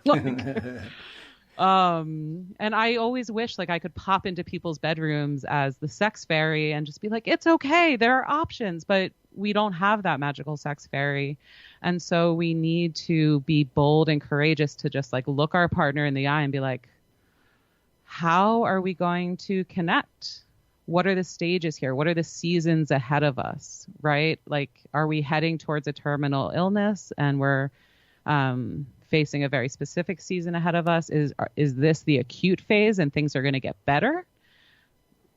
And I always wish like I could pop into people's bedrooms as the sex fairy and just be like, it's okay, there are options, but we don't have that magical sex fairy. And so we need to be bold and courageous to just like look our partner in the eye and be like, how are we going to connect? What are the stages here? What are the seasons ahead of us, right? Like, are we heading towards a terminal illness and we're facing a very specific season ahead of us? Is this the acute phase and things are going to get better?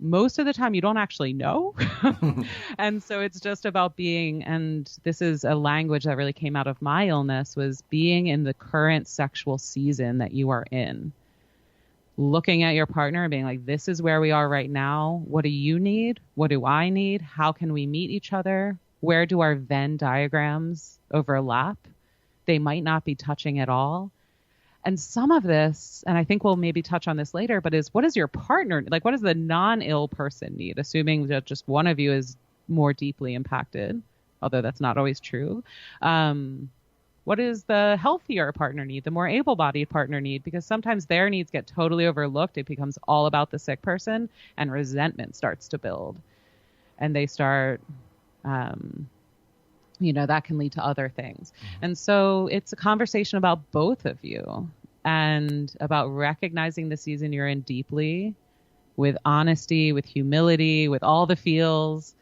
Most of the time you don't actually know. And so it's just about being, and this is a language that really came out of my illness, was being in the current sexual season that you are in. Looking at your partner and being like, this is where we are right now. What do you need? What do I need? How can we meet each other? Where do our Venn diagrams overlap? They might not be touching at all. And some of this, and I think we'll maybe touch on this later, but is what does your partner, like what does the non-ill person need? Assuming that just one of you is more deeply impacted, although that's not always true. What does the healthier partner need, the more able-bodied partner need? Because sometimes their needs get totally overlooked. It becomes all about the sick person and resentment starts to build. And they start, that can lead to other things. Mm-hmm. And so it's a conversation about both of you and about recognizing the season you're in deeply with honesty, with humility, with all the feels.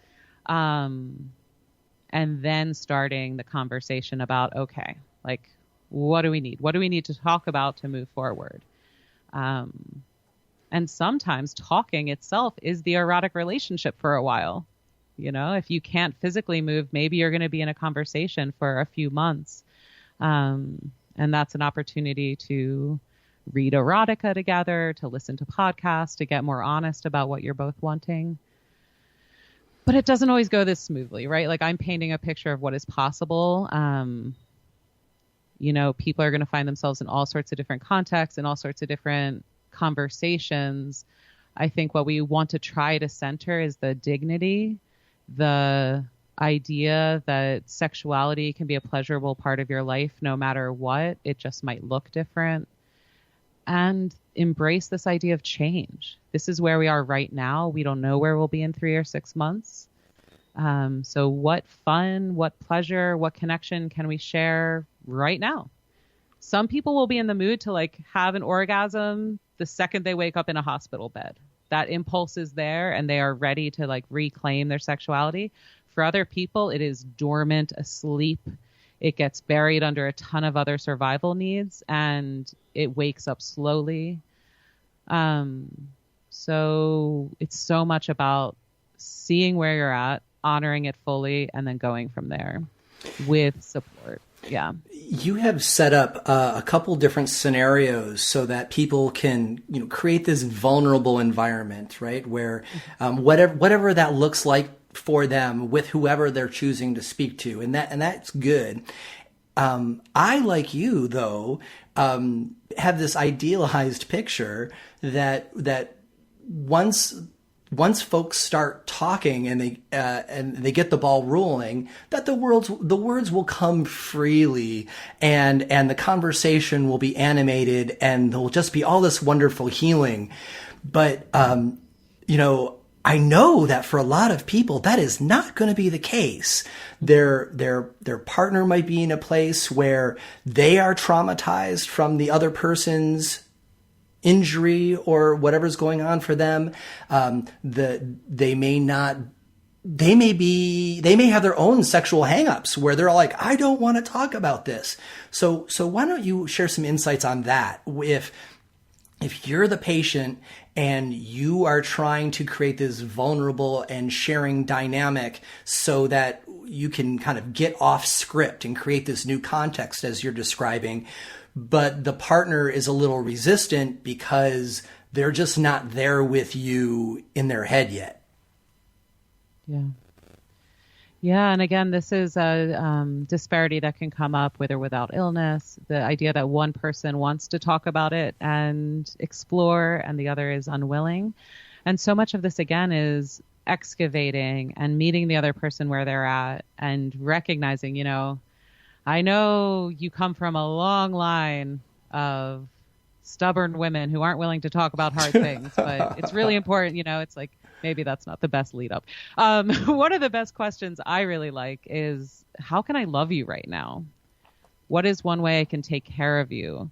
And then starting the conversation about, okay, like, what do we need? What do we need to talk about to move forward? And sometimes talking itself is the erotic relationship for a while. If you can't physically move, maybe you're going to be in a conversation for a few months. And that's an opportunity to read erotica together, to listen to podcasts, to get more honest about what you're both wanting. But it doesn't always go this smoothly, right? Like I'm painting a picture of what is possible. People are going to find themselves in all sorts of different contexts and all sorts of different conversations. I think what we want to try to center is the dignity, the idea that sexuality can be a pleasurable part of your life no matter what. It just might look different. And embrace this idea of change. This is where we are right now. We don't know where we'll be in 3 or 6 months. So what fun, what pleasure, what connection can we share right now? Some people will be in the mood to have an orgasm the second they wake up in a hospital bed. That impulse is there and they are ready to reclaim their sexuality. For other people, it is dormant, asleep. It gets buried under a ton of other survival needs and it wakes up slowly. So it's so much about seeing where you're at, honoring it fully, and then going from there with support. Yeah. You have set up a couple different scenarios so that people can, create this vulnerable environment, right? Where whatever that looks like for them with whoever they're choosing to speak to. And that's good. I, like you though, have this idealized picture that once folks start talking and they get the ball rolling, that the words will come freely and the conversation will be animated and there'll just be all this wonderful healing. But I know that for a lot of people, that is not going to be the case. Their partner might be in a place where they are traumatized from the other person's injury or whatever's going on for them. They may have their own sexual hangups where they're like, I don't want to talk about this. So why don't you share some insights on that? If you're the patient and you are trying to create this vulnerable and sharing dynamic so that you can kind of get off script and create this new context as you're describing, but the partner is a little resistant because they're just not there with you in their head yet. Yeah. Yeah. And again, this is a disparity that can come up with or without illness. The idea that one person wants to talk about it and explore and the other is unwilling. And so much of this, again, is excavating and meeting the other person where they're at and recognizing, I know you come from a long line of stubborn women who aren't willing to talk about hard things, but it's really important, it's like, maybe that's not the best lead up. One of the best questions I really like is, how can I love you right now? What is one way I can take care of you?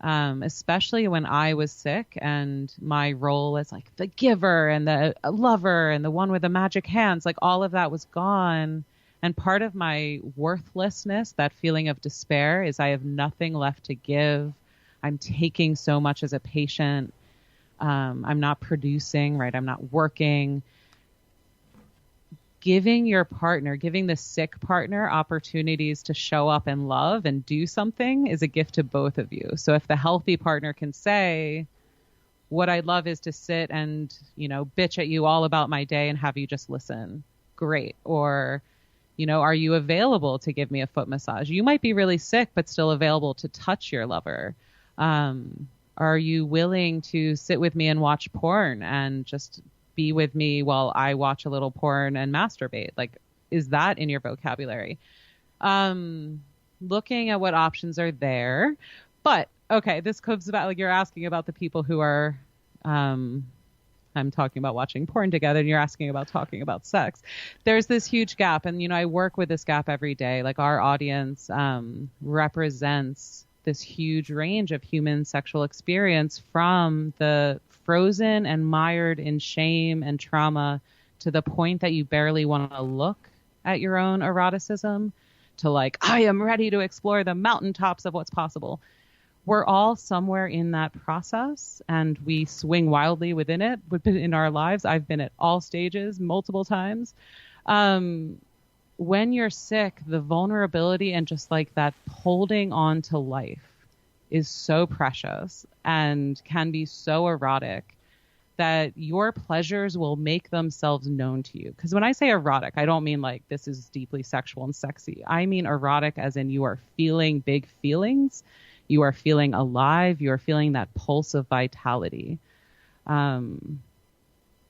Especially when I was sick and my role as like the giver and the lover and the one with the magic hands, like all of that was gone. And part of my worthlessness, that feeling of despair, is I have nothing left to give. I'm taking so much as a patient. I'm not producing, right? I'm not working. Giving your partner, giving the sick partner opportunities to show up and love and do something is a gift to both of you. So if the healthy partner can say, what I'd love is to sit and, bitch at you all about my day and have you just listen. Great. Or, are you available to give me a foot massage? You might be really sick, but still available to touch your lover. Are you willing to sit with me and watch porn and just be with me while I watch a little porn and masturbate? Like, is that in your vocabulary? Looking at what options are there. But, okay, this comes about, like, you're asking about the people who are, I'm talking about watching porn together, and you're asking about talking about sex. There's this huge gap, and, I work with this gap every day. Like, our audience represents this huge range of human sexual experience, from the frozen and mired in shame and trauma to the point that you barely want to look at your own eroticism, to like, I am ready to explore the mountaintops of what's possible. We're all somewhere in that process, and we swing wildly within it in our lives. I've been at all stages multiple times. When you're sick, the vulnerability and just like that holding on to life is so precious and can be so erotic that your pleasures will make themselves known to you. Because when I say erotic, I don't mean like this is deeply sexual and sexy. I mean erotic as in you are feeling big feelings. You are feeling alive. You are feeling that pulse of vitality.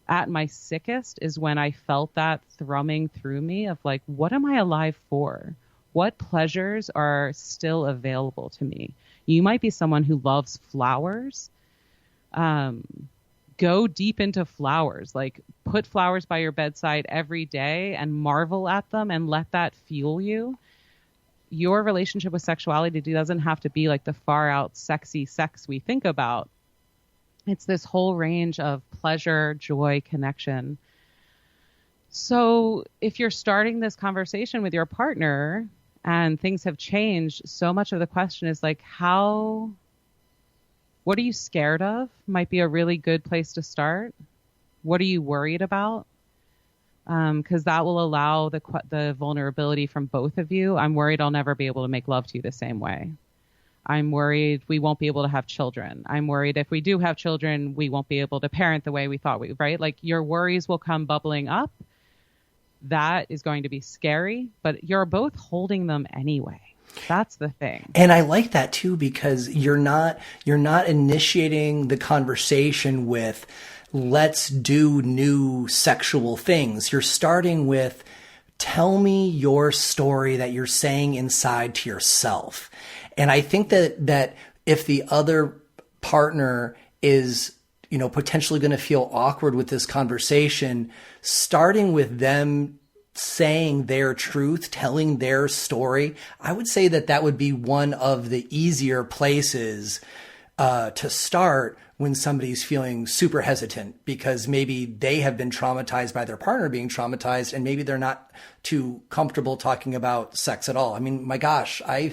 At my sickest is when I felt that thrumming through me of like, what am I alive for? What pleasures are still available to me? You might be someone who loves flowers. Go deep into flowers. Like, put flowers by your bedside every day and marvel at them and let that fuel you. Your relationship with sexuality doesn't have to be like the far out sexy sex we think about. It's this whole range of pleasure, joy, connection. So if you're starting this conversation with your partner and things have changed, so much of the question is like, what are you scared of? Might be a really good place to start. What are you worried about? Because that will allow the vulnerability from both of you. I'm worried I'll never be able to make love to you the same way. I'm worried we won't be able to have children. I'm worried if we do have children, we won't be able to parent the way we thought we, right? Like, your worries will come bubbling up. That is going to be scary, but you're both holding them anyway. That's the thing. And I like that too, because you're not initiating the conversation with, let's do new sexual things. You're starting with, tell me your story that you're saying inside to yourself. And I think that if the other partner is, potentially going to feel awkward with this conversation, starting with them saying their truth, telling their story, I would say that would be one of the easier places to start when somebody's feeling super hesitant, because maybe they have been traumatized by their partner being traumatized, and maybe they're not too comfortable talking about sex at all. I mean, my gosh, I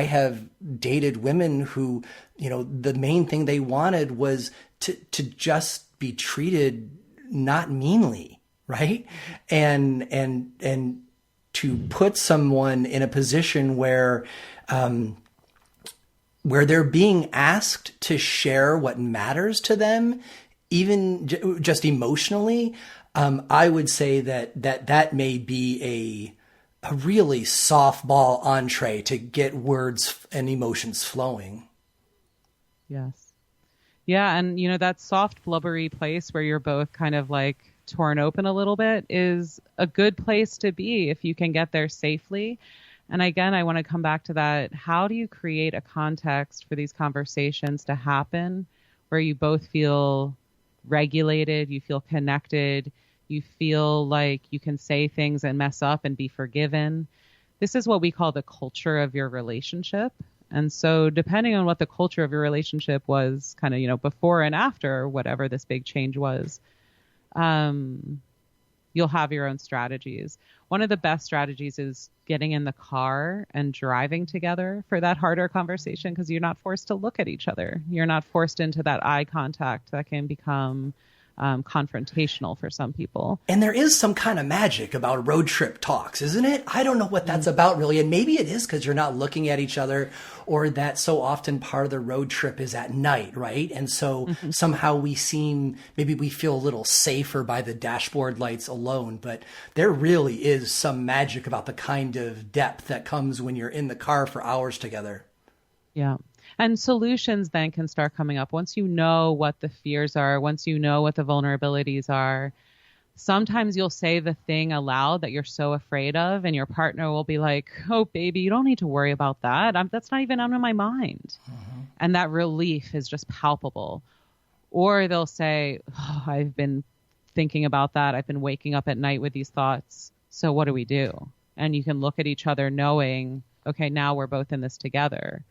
have dated women who, the main thing they wanted was to just be treated not meanly, right? And to put someone in a position where they're being asked to share what matters to them, even just emotionally, I would say that may be a really softball entree to get words and emotions flowing. Yes. Yeah. And, that soft, blubbery place where you're both kind of like torn open a little bit is a good place to be if you can get there safely. And again, I want to come back to that. How do you create a context for these conversations to happen where you both feel regulated, you feel connected, you feel like you can say things and mess up and be forgiven? This is what we call the culture of your relationship. And so depending on what the culture of your relationship was kind of, before and after whatever this big change was, You'll have your own strategies. One of the best strategies is getting in the car and driving together for that harder conversation, because you're not forced to look at each other. You're not forced into that eye contact that can become confrontational for some people. And there is some kind of magic about road trip talks, isn't it? I don't know what that's about really. And maybe it is because you're not looking at each other, or that so often part of the road trip is at night, right? And so somehow maybe we feel a little safer by the dashboard lights alone, but there really is some magic about the kind of depth that comes when you're in the car for hours together. Yeah. And solutions then can start coming up once you know what the fears are, once you know what the vulnerabilities are. Sometimes you'll say the thing aloud that you're so afraid of, and your partner will be like, oh, baby, you don't need to worry about that. That's not even on my mind. Mm-hmm. And that relief is just palpable. Or they'll say, oh, I've been thinking about that. I've been waking up at night with these thoughts. So what do we do? And you can look at each other knowing, okay, now we're both in this together.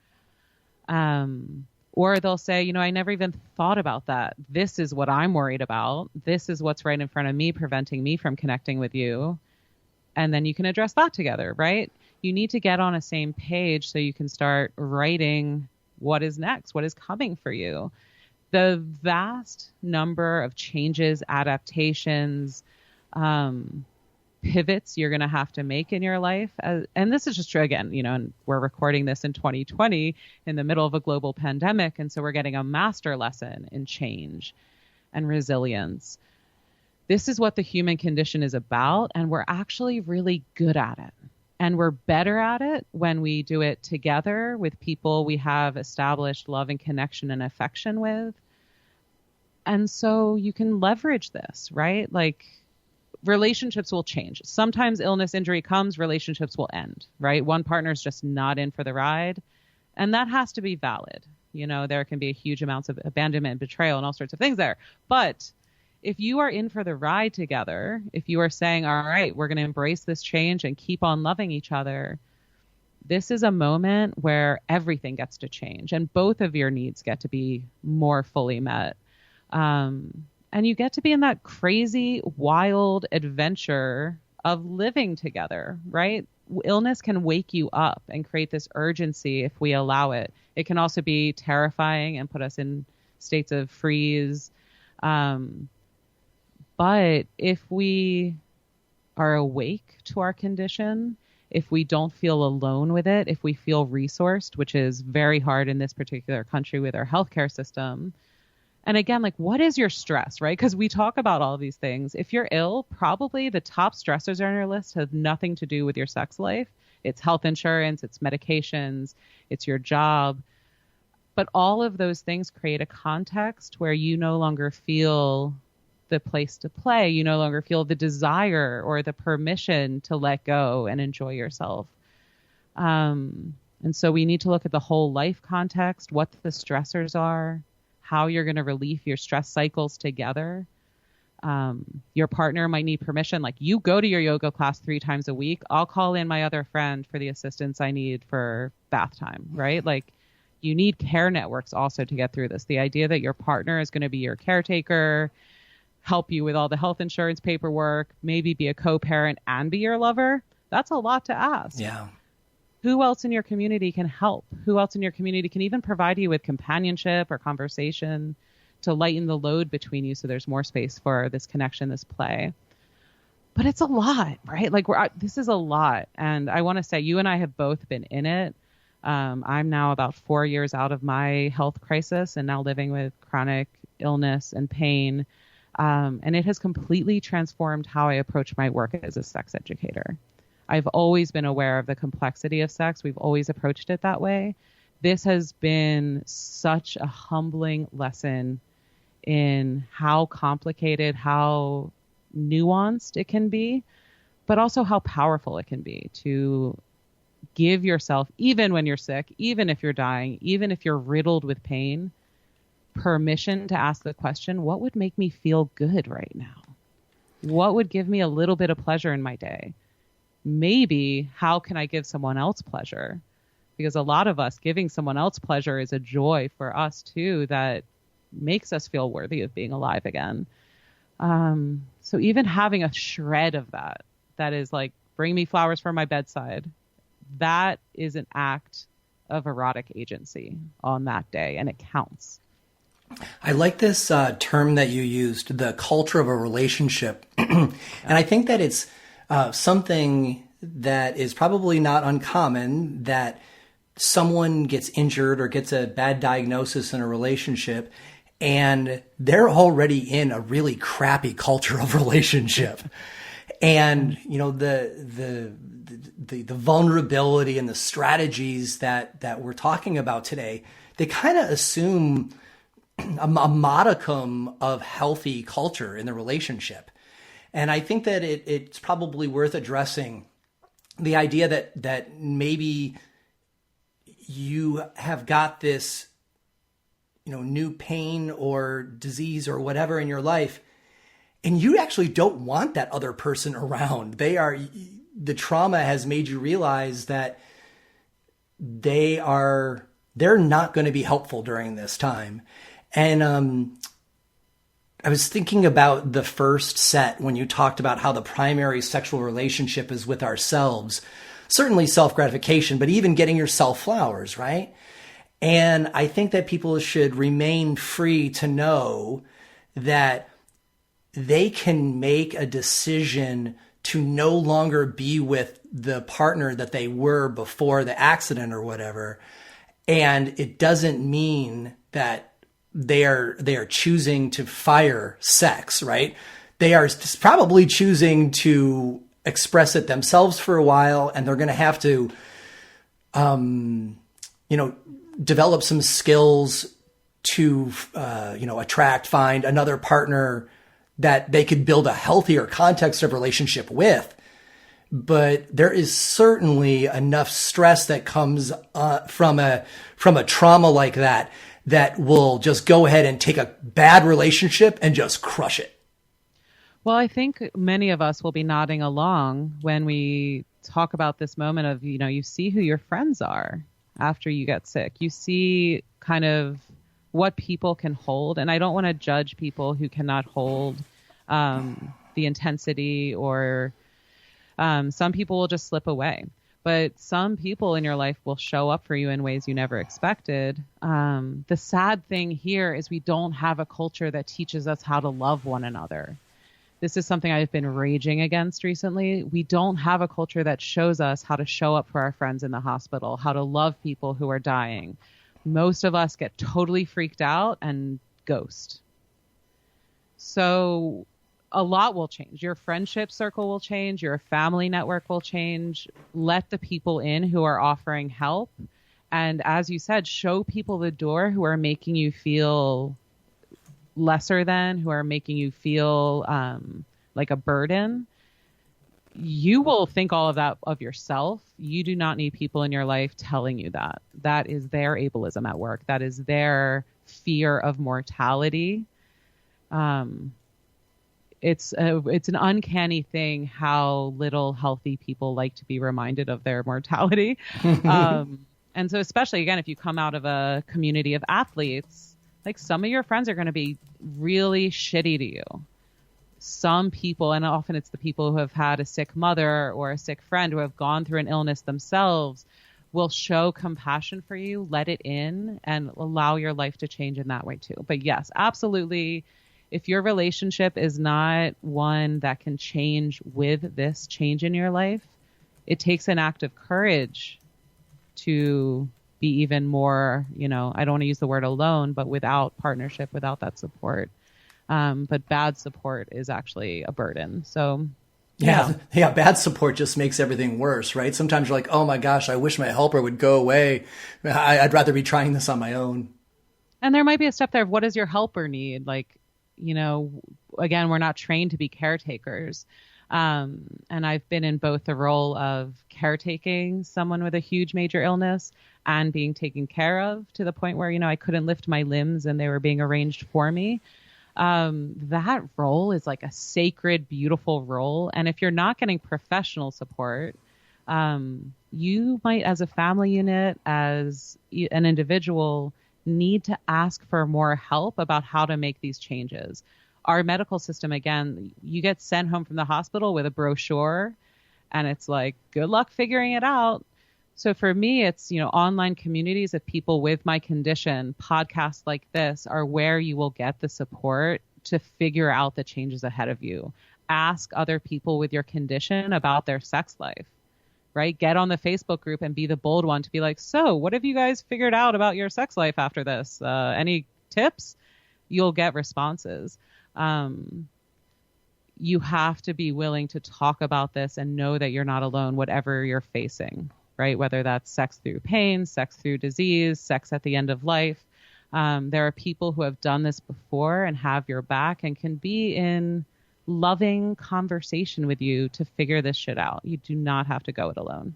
Or they'll say, I never even thought about that. This is what I'm worried about. This is what's right in front of me, preventing me from connecting with you. And then you can address that together, right? You need to get on a same page so you can start writing what is next, what is coming for you. The vast number of changes, adaptations, pivots you're going to have to make in your life. And this is just true again, and we're recording this in 2020 in the middle of a global pandemic. And so we're getting a master lesson in change and resilience. This is what the human condition is about. And we're actually really good at it. And we're better at it when we do it together with people we have established love and connection and affection with. And so you can leverage this, right? Like, relationships will change. Sometimes illness, injury comes, relationships will end, right? One partner's just not in for the ride. And that has to be valid. There can be huge amounts of abandonment, betrayal, and all sorts of things there. But if you are in for the ride together, if you are saying, all right, we're going to embrace this change and keep on loving each other, this is a moment where everything gets to change and both of your needs get to be more fully met. And you get to be in that crazy, wild adventure of living together, right? Illness can wake you up and create this urgency if we allow it. It can also be terrifying and put us in states of freeze. But if we are awake to our condition, if we don't feel alone with it, if we feel resourced, which is very hard in this particular country with our healthcare system. And again, like, what is your stress, right? Because we talk about all these things. If you're ill, probably the top stressors on your list have nothing to do with your sex life. It's health insurance, it's medications, it's your job. But all of those things create a context where you no longer feel the place to play. You no longer feel the desire or the permission to let go and enjoy yourself. And so we need to look at the whole life context, what the stressors are, how you're going to relieve your stress cycles together. Your partner might need permission. Like, you go to your yoga class 3 times a week. I'll call in my other friend for the assistance I need for bath time, right? Like, you need care networks also to get through this. The idea that your partner is going to be your caretaker, help you with all the health insurance paperwork, maybe be a co-parent and be your lover, that's a lot to ask. Yeah. Who else in your community can help? Who else in your community can even provide you with companionship or conversation to lighten the load between you so there's more space for this connection, this play? But it's a lot, right? Like, this is a lot. And I want to say, you and I have both been in it. I'm now about 4 years out of my health crisis and now living with chronic illness and pain. And it has completely transformed how I approach my work as a sex educator. I've always been aware of the complexity of sex. We've always approached it that way. This has been such a humbling lesson in how complicated, how nuanced it can be, but also how powerful it can be to give yourself, even when you're sick, even if you're dying, even if you're riddled with pain, permission to ask the question, what would make me feel good right now? What would give me a little bit of pleasure in my day? Maybe how can I give someone else pleasure? Because a lot of us, giving someone else pleasure is a joy for us too that makes us feel worthy of being alive again. So even having a shred of that is like, bring me flowers for my bedside, that is an act of erotic agency on that day, and it counts. I like this term that you used, the culture of a relationship. And I think that it's something that is probably not uncommon, that someone gets injured or gets a bad diagnosis in a relationship and they're already in a really crappy culture of relationship. And, you know, the vulnerability and the strategies that we're talking about today, they kind of assume a modicum of healthy culture in the relationship. And I think that it's probably worth addressing the idea that maybe you have got this, you know, new pain or disease or whatever in your life, and you actually don't want that other person around. The trauma has made you realize that they're not going to be helpful during this time. And I was thinking about the first set when you talked about how the primary sexual relationship is with ourselves. Certainly self-gratification, but even getting yourself flowers, right? And I think that people should remain free to know that they can make a decision to no longer be with the partner that they were before the accident or whatever. And it doesn't mean that they are choosing to fire sex, right? They are probably choosing to express it themselves for a while, and they're going to have to, develop some skills to, find another partner that they could build a healthier context of relationship with. But there is certainly enough stress that comes from a trauma like that will just go ahead and take a bad relationship and just crush it. Well, I think many of us will be nodding along when we talk about this moment of, you see who your friends are after you get sick. You see kind of what people can hold. And I don't want to judge people who cannot hold the intensity, or some people will just slip away. But some people in your life will show up for you in ways you never expected. The sad thing here is we don't have a culture that teaches us how to love one another. This is something I've been raging against recently. We don't have a culture that shows us how to show up for our friends in the hospital, how to love people who are dying. Most of us get totally freaked out and ghost. So a lot will change. Your friendship circle will change. Your family network will change. Let the people in who are offering help. And as you said, show people the door who are making you feel lesser than, who are making you feel like a burden. You will think all of that of yourself. You do not need people in your life telling you that. That is their ableism at work. That is their fear of mortality. It's an uncanny thing how little healthy people like to be reminded of their mortality. And so especially, again, if you come out of a community of athletes, like some of your friends are going to be really shitty to you. Some people, and often it's the people who have had a sick mother or a sick friend who have gone through an illness themselves, will show compassion for you, let it in, and allow your life to change in that way too. But yes, absolutely. If your relationship is not one that can change with this change in your life, it takes an act of courage to be even more, I don't want to use the word alone, but without partnership, without that support. But bad support is actually a burden. So yeah, bad support just makes everything worse, right? Sometimes you're like, oh my gosh, I wish my helper would go away. I'd rather be trying this on my own. And there might be a step there of what does your helper need? Like, again, we're not trained to be caretakers. And I've been in both the role of caretaking someone with a huge major illness and being taken care of to the point where, I couldn't lift my limbs and they were being arranged for me. That role is like a sacred, beautiful role. And if you're not getting professional support, you might, as a family unit, as an individual, need to ask for more help about how to make these changes. our medical system, again, you get sent home from the hospital with a brochure and it's like, good luck figuring it out. So for me, it's, online communities of people with my condition, podcasts like this are where you will get the support to figure out the changes ahead of you. Ask other people with your condition about their sex life, right? Get on the Facebook group and be the bold one to be like, so what have you guys figured out about your sex life after this? Any tips? You'll get responses. You have to be willing to talk about this and know that you're not alone, whatever you're facing, right? Whether that's sex through pain, sex through disease, sex at the end of life. There are people who have done this before and have your back and can be in loving conversation with you to figure this shit out. You do not have to go it alone.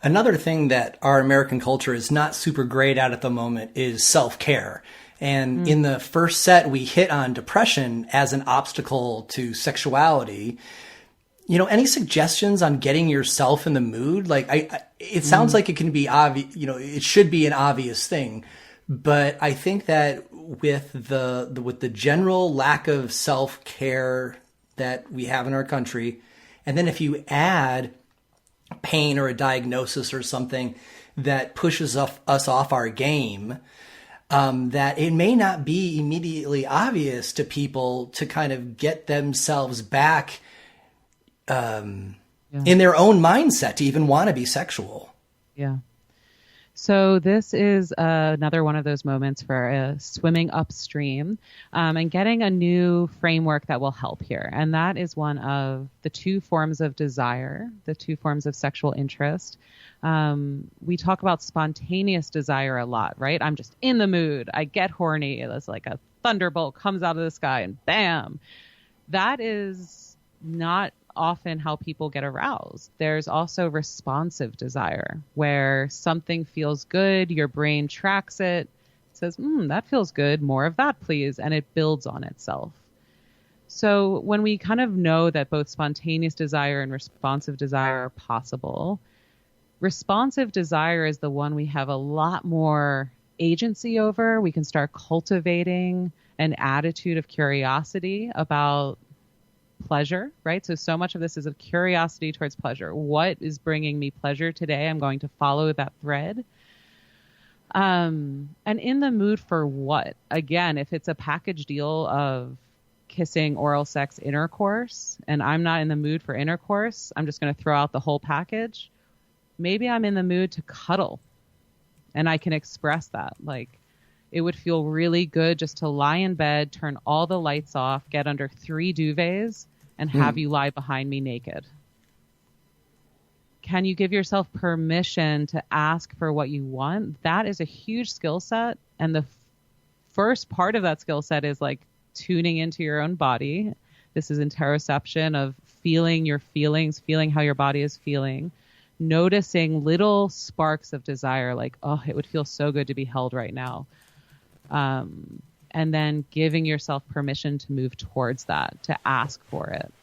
Another thing that our American culture is not super great at the moment is self-care. And in the first set, we hit on depression as an obstacle to sexuality. Any suggestions on getting yourself in the mood? Like, it sounds like it can be obvious, it should be an obvious thing. But I think that with the general lack of self-care that we have in our country, and then if you add pain or a diagnosis or something that pushes us off our game, that it may not be immediately obvious to people to kind of get themselves back in their own mindset to even want to be sexual. Yeah. So this is another one of those moments for swimming upstream and getting a new framework that will help here. And that is one of the two forms of desire, the two forms of sexual interest. We talk about spontaneous desire a lot, right? I'm just in the mood. I get horny. It's like a thunderbolt comes out of the sky and bam. That is not often how people get aroused. There's also responsive desire where something feels good, your brain tracks it, says, that feels good, more of that, please, and it builds on itself. So when we kind of know that both spontaneous desire and responsive desire are possible, responsive desire is the one we have a lot more agency over. We can start cultivating an attitude of curiosity about pleasure, right? So much of this is a curiosity towards pleasure. What is bringing me pleasure today? I'm going to follow that thread. And in the mood for what? Again, if it's a package deal of kissing, oral sex, intercourse, and I'm not in the mood for intercourse, I'm just going to throw out the whole package. Maybe I'm in the mood to cuddle and I can express that. Like, it would feel really good just to lie in bed, turn all the lights off, get under 3 duvets, and have you lie behind me naked. Can you give yourself permission to ask for what you want? That is a huge skill set. And the first part of that skill set is like tuning into your own body. This is interoception of feeling your feelings, feeling how your body is feeling, noticing little sparks of desire, like, oh, it would feel so good to be held right now. And then giving yourself permission to move towards that, to ask for it.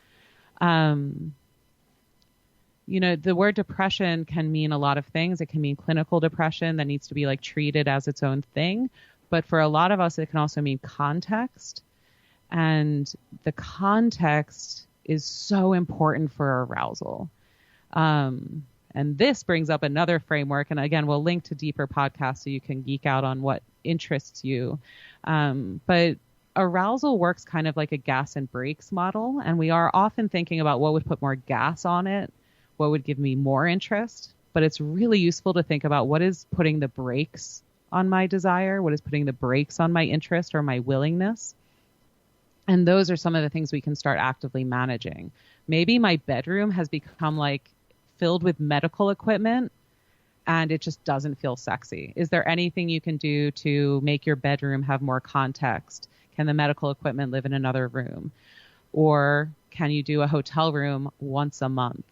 The word depression can mean a lot of things. It can mean clinical depression that needs to be like treated as its own thing. But for a lot of us, it can also mean context. And the context is so important for arousal. And this brings up another framework. And again, we'll link to deeper podcasts so you can geek out on what interests you. But arousal works kind of like a gas and brakes model. And we are often thinking about what would put more gas on it, what would give me more interest. But it's really useful to think about what is putting the brakes on my desire, what is putting the brakes on my interest or my willingness. And those are some of the things we can start actively managing. Maybe my bedroom has become like filled with medical equipment and it just doesn't feel sexy. Is there anything you can do to make your bedroom have more context? Can the medical equipment live in another room? Or can you do a hotel room once a month?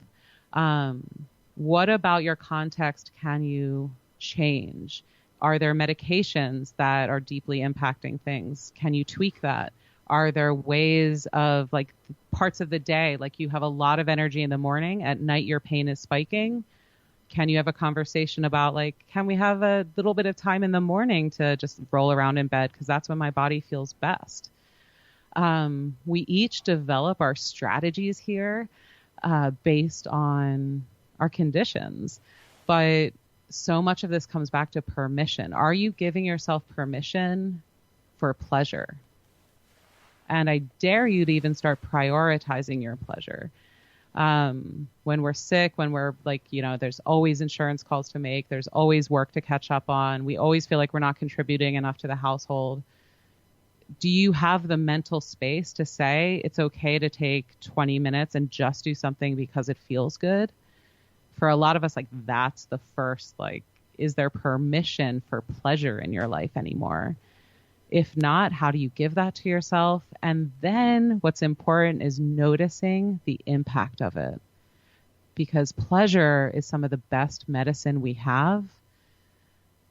What about your context can you change? Are there medications that are deeply impacting things? Can you tweak that? Are there ways of like parts of the day, like you have a lot of energy in the morning, at night your pain is spiking? Can you have a conversation about like, can we have a little bit of time in the morning to just roll around in bed? Because that's when my body feels best. We each develop our strategies here based on our conditions. But so much of this comes back to permission. Are you giving yourself permission for pleasure? And I dare you to even start prioritizing your pleasure. When we're sick, when we're like, there's always insurance calls to make. There's always work to catch up on. We always feel like we're not contributing enough to the household. Do you have the mental space to say it's okay to take 20 minutes and just do something because it feels good? For a lot of us, that's the first, is there permission for pleasure in your life anymore? If not, how do you give that to yourself? And then what's important is noticing the impact of it. Because pleasure is some of the best medicine we have.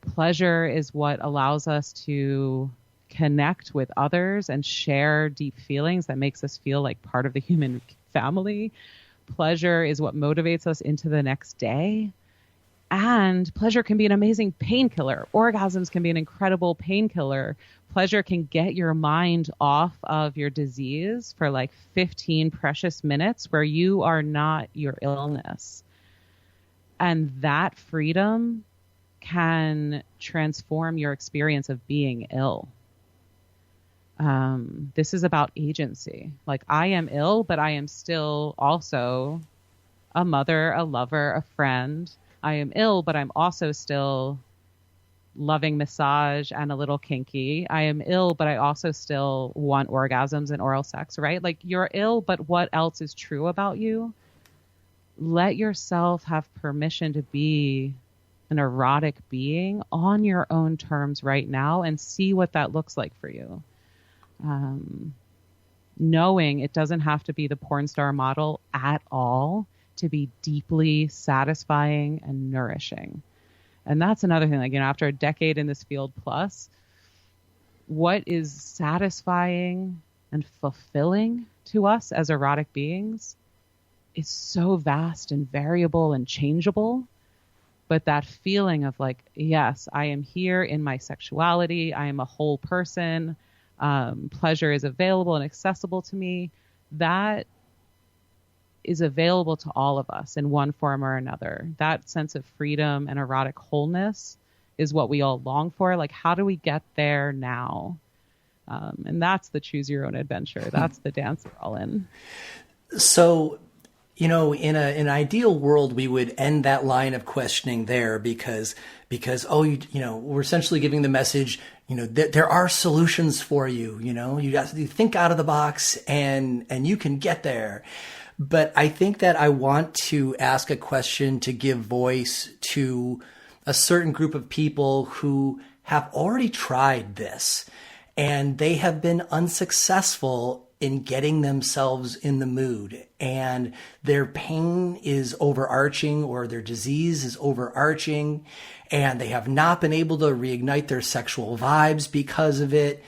Pleasure is what allows us to connect with others and share deep feelings that makes us feel like part of the human family. Pleasure is what motivates us into the next day. And pleasure can be an amazing painkiller. Orgasms can be an incredible painkiller. Pleasure can get your mind off of your disease for 15 precious minutes where you are not your illness. And that freedom can transform your experience of being ill. This is about agency. I am ill, but I am still also a mother, a lover, a friend. I am ill, but I'm also still loving massage and a little kinky. I am ill, but I also still want orgasms and oral sex, right? You're ill, but what else is true about you? Let yourself have permission to be an erotic being on your own terms right now and see what that looks like for you. Knowing it doesn't have to be the porn star model at all to be deeply satisfying and nourishing. And that's another thing, after a decade in this field plus, what is satisfying and fulfilling to us as erotic beings is so vast and variable and changeable. But that feeling of yes, I am here in my sexuality. I am a whole person. Pleasure is available and accessible to me. That is available to all of us in one form or another. That sense of freedom and erotic wholeness is what we all long for. How do we get there now? And that's the choose your own adventure. That's the dance we're all in. So, in an ideal world, we would end that line of questioning there because we're essentially giving the message, there are solutions for you. You got to think out of the box and you can get there. But I think that I want to ask a question to give voice to a certain group of people who have already tried this and they have been unsuccessful in getting themselves in the mood, and their pain is overarching or their disease is overarching, and they have not been able to reignite their sexual vibes because of it.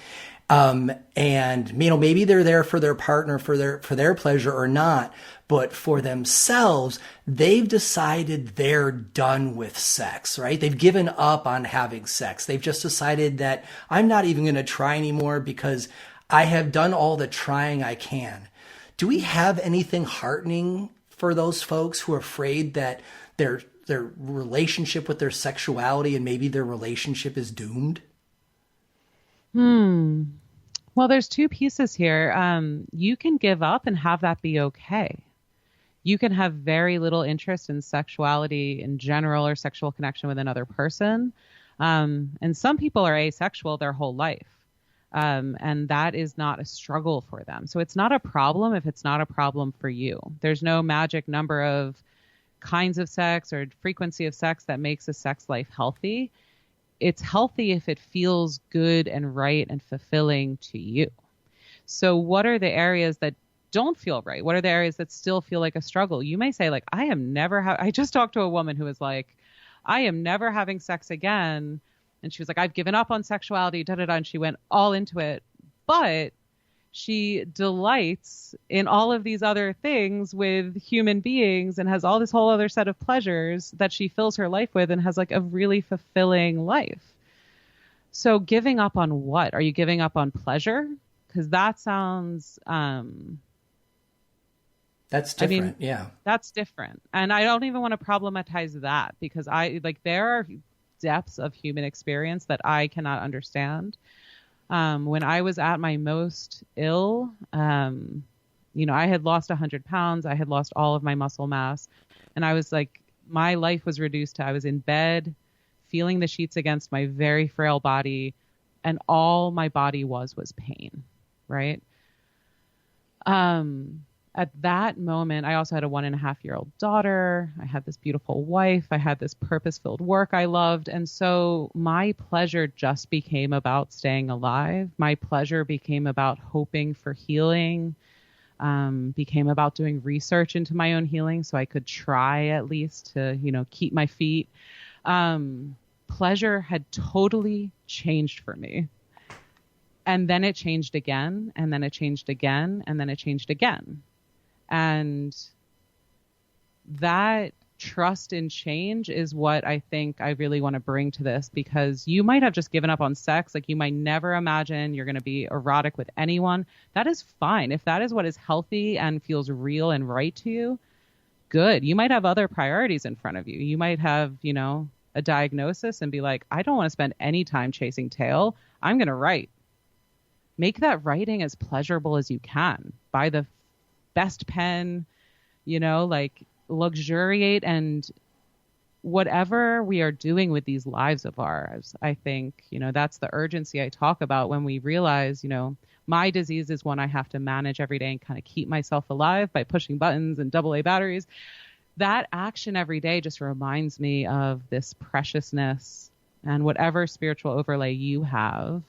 And maybe they're there for their partner, for their pleasure or not, but for themselves, they've decided they're done with sex, right? They've given up on having sex. They've just decided that I'm not even going to try anymore because I have done all the trying I can. Do we have anything heartening for those folks who are afraid that their relationship with their sexuality and maybe their relationship is doomed? Well, there's two pieces here. You can give up and have that be okay. You can have very little interest in sexuality in general or sexual connection with another person. And some people are asexual their whole life. And that is not a struggle for them. So it's not a problem if it's not a problem for you. There's no magic number of kinds of sex or frequency of sex that makes a sex life healthy. It's healthy if it feels good and right and fulfilling to you. So what are the areas that don't feel right? What are the areas that still feel like a struggle? You may say, I just talked to a woman who was like, I am never having sex again. And she was like, I've given up on sexuality, and she went all into it. But she delights in all of these other things with human beings and has all this whole other set of pleasures that she fills her life with and has a really fulfilling life. So giving up on what? Are you giving up on pleasure? Because that sounds, that's different. That's different. And I don't even want to problematize that, because there are depths of human experience that I cannot understand. When I was at my most ill, I had lost 100 pounds. I had lost all of my muscle mass. And I was like, my life was reduced to, I was in bed, feeling the sheets against my very frail body, and all my body was pain, right? At that moment, I also had a 1.5-year-old daughter. I had this beautiful wife. I had this purpose-filled work I loved. And so my pleasure just became about staying alive. My pleasure became about hoping for healing, became about doing research into my own healing so I could try at least to, keep my feet. Pleasure had totally changed for me. And then it changed again, and then it changed again, and then it changed again. And that trust in change is what I think I really want to bring to this, because you might have just given up on sex. Like, you might never imagine you're going to be erotic with anyone. That is fine. If that is what is healthy and feels real and right to you, good. You might have other priorities in front of you. You might have, a diagnosis and be like, I don't want to spend any time chasing tail. I'm going to write. Make that writing as pleasurable as you can. Buy the best pen, luxuriate, and whatever we are doing with these lives of ours, I think, that's the urgency I talk about when we realize, my disease is one I have to manage every day and kind of keep myself alive by pushing buttons and AA batteries. That action every day just reminds me of this preciousness, and whatever spiritual overlay you have.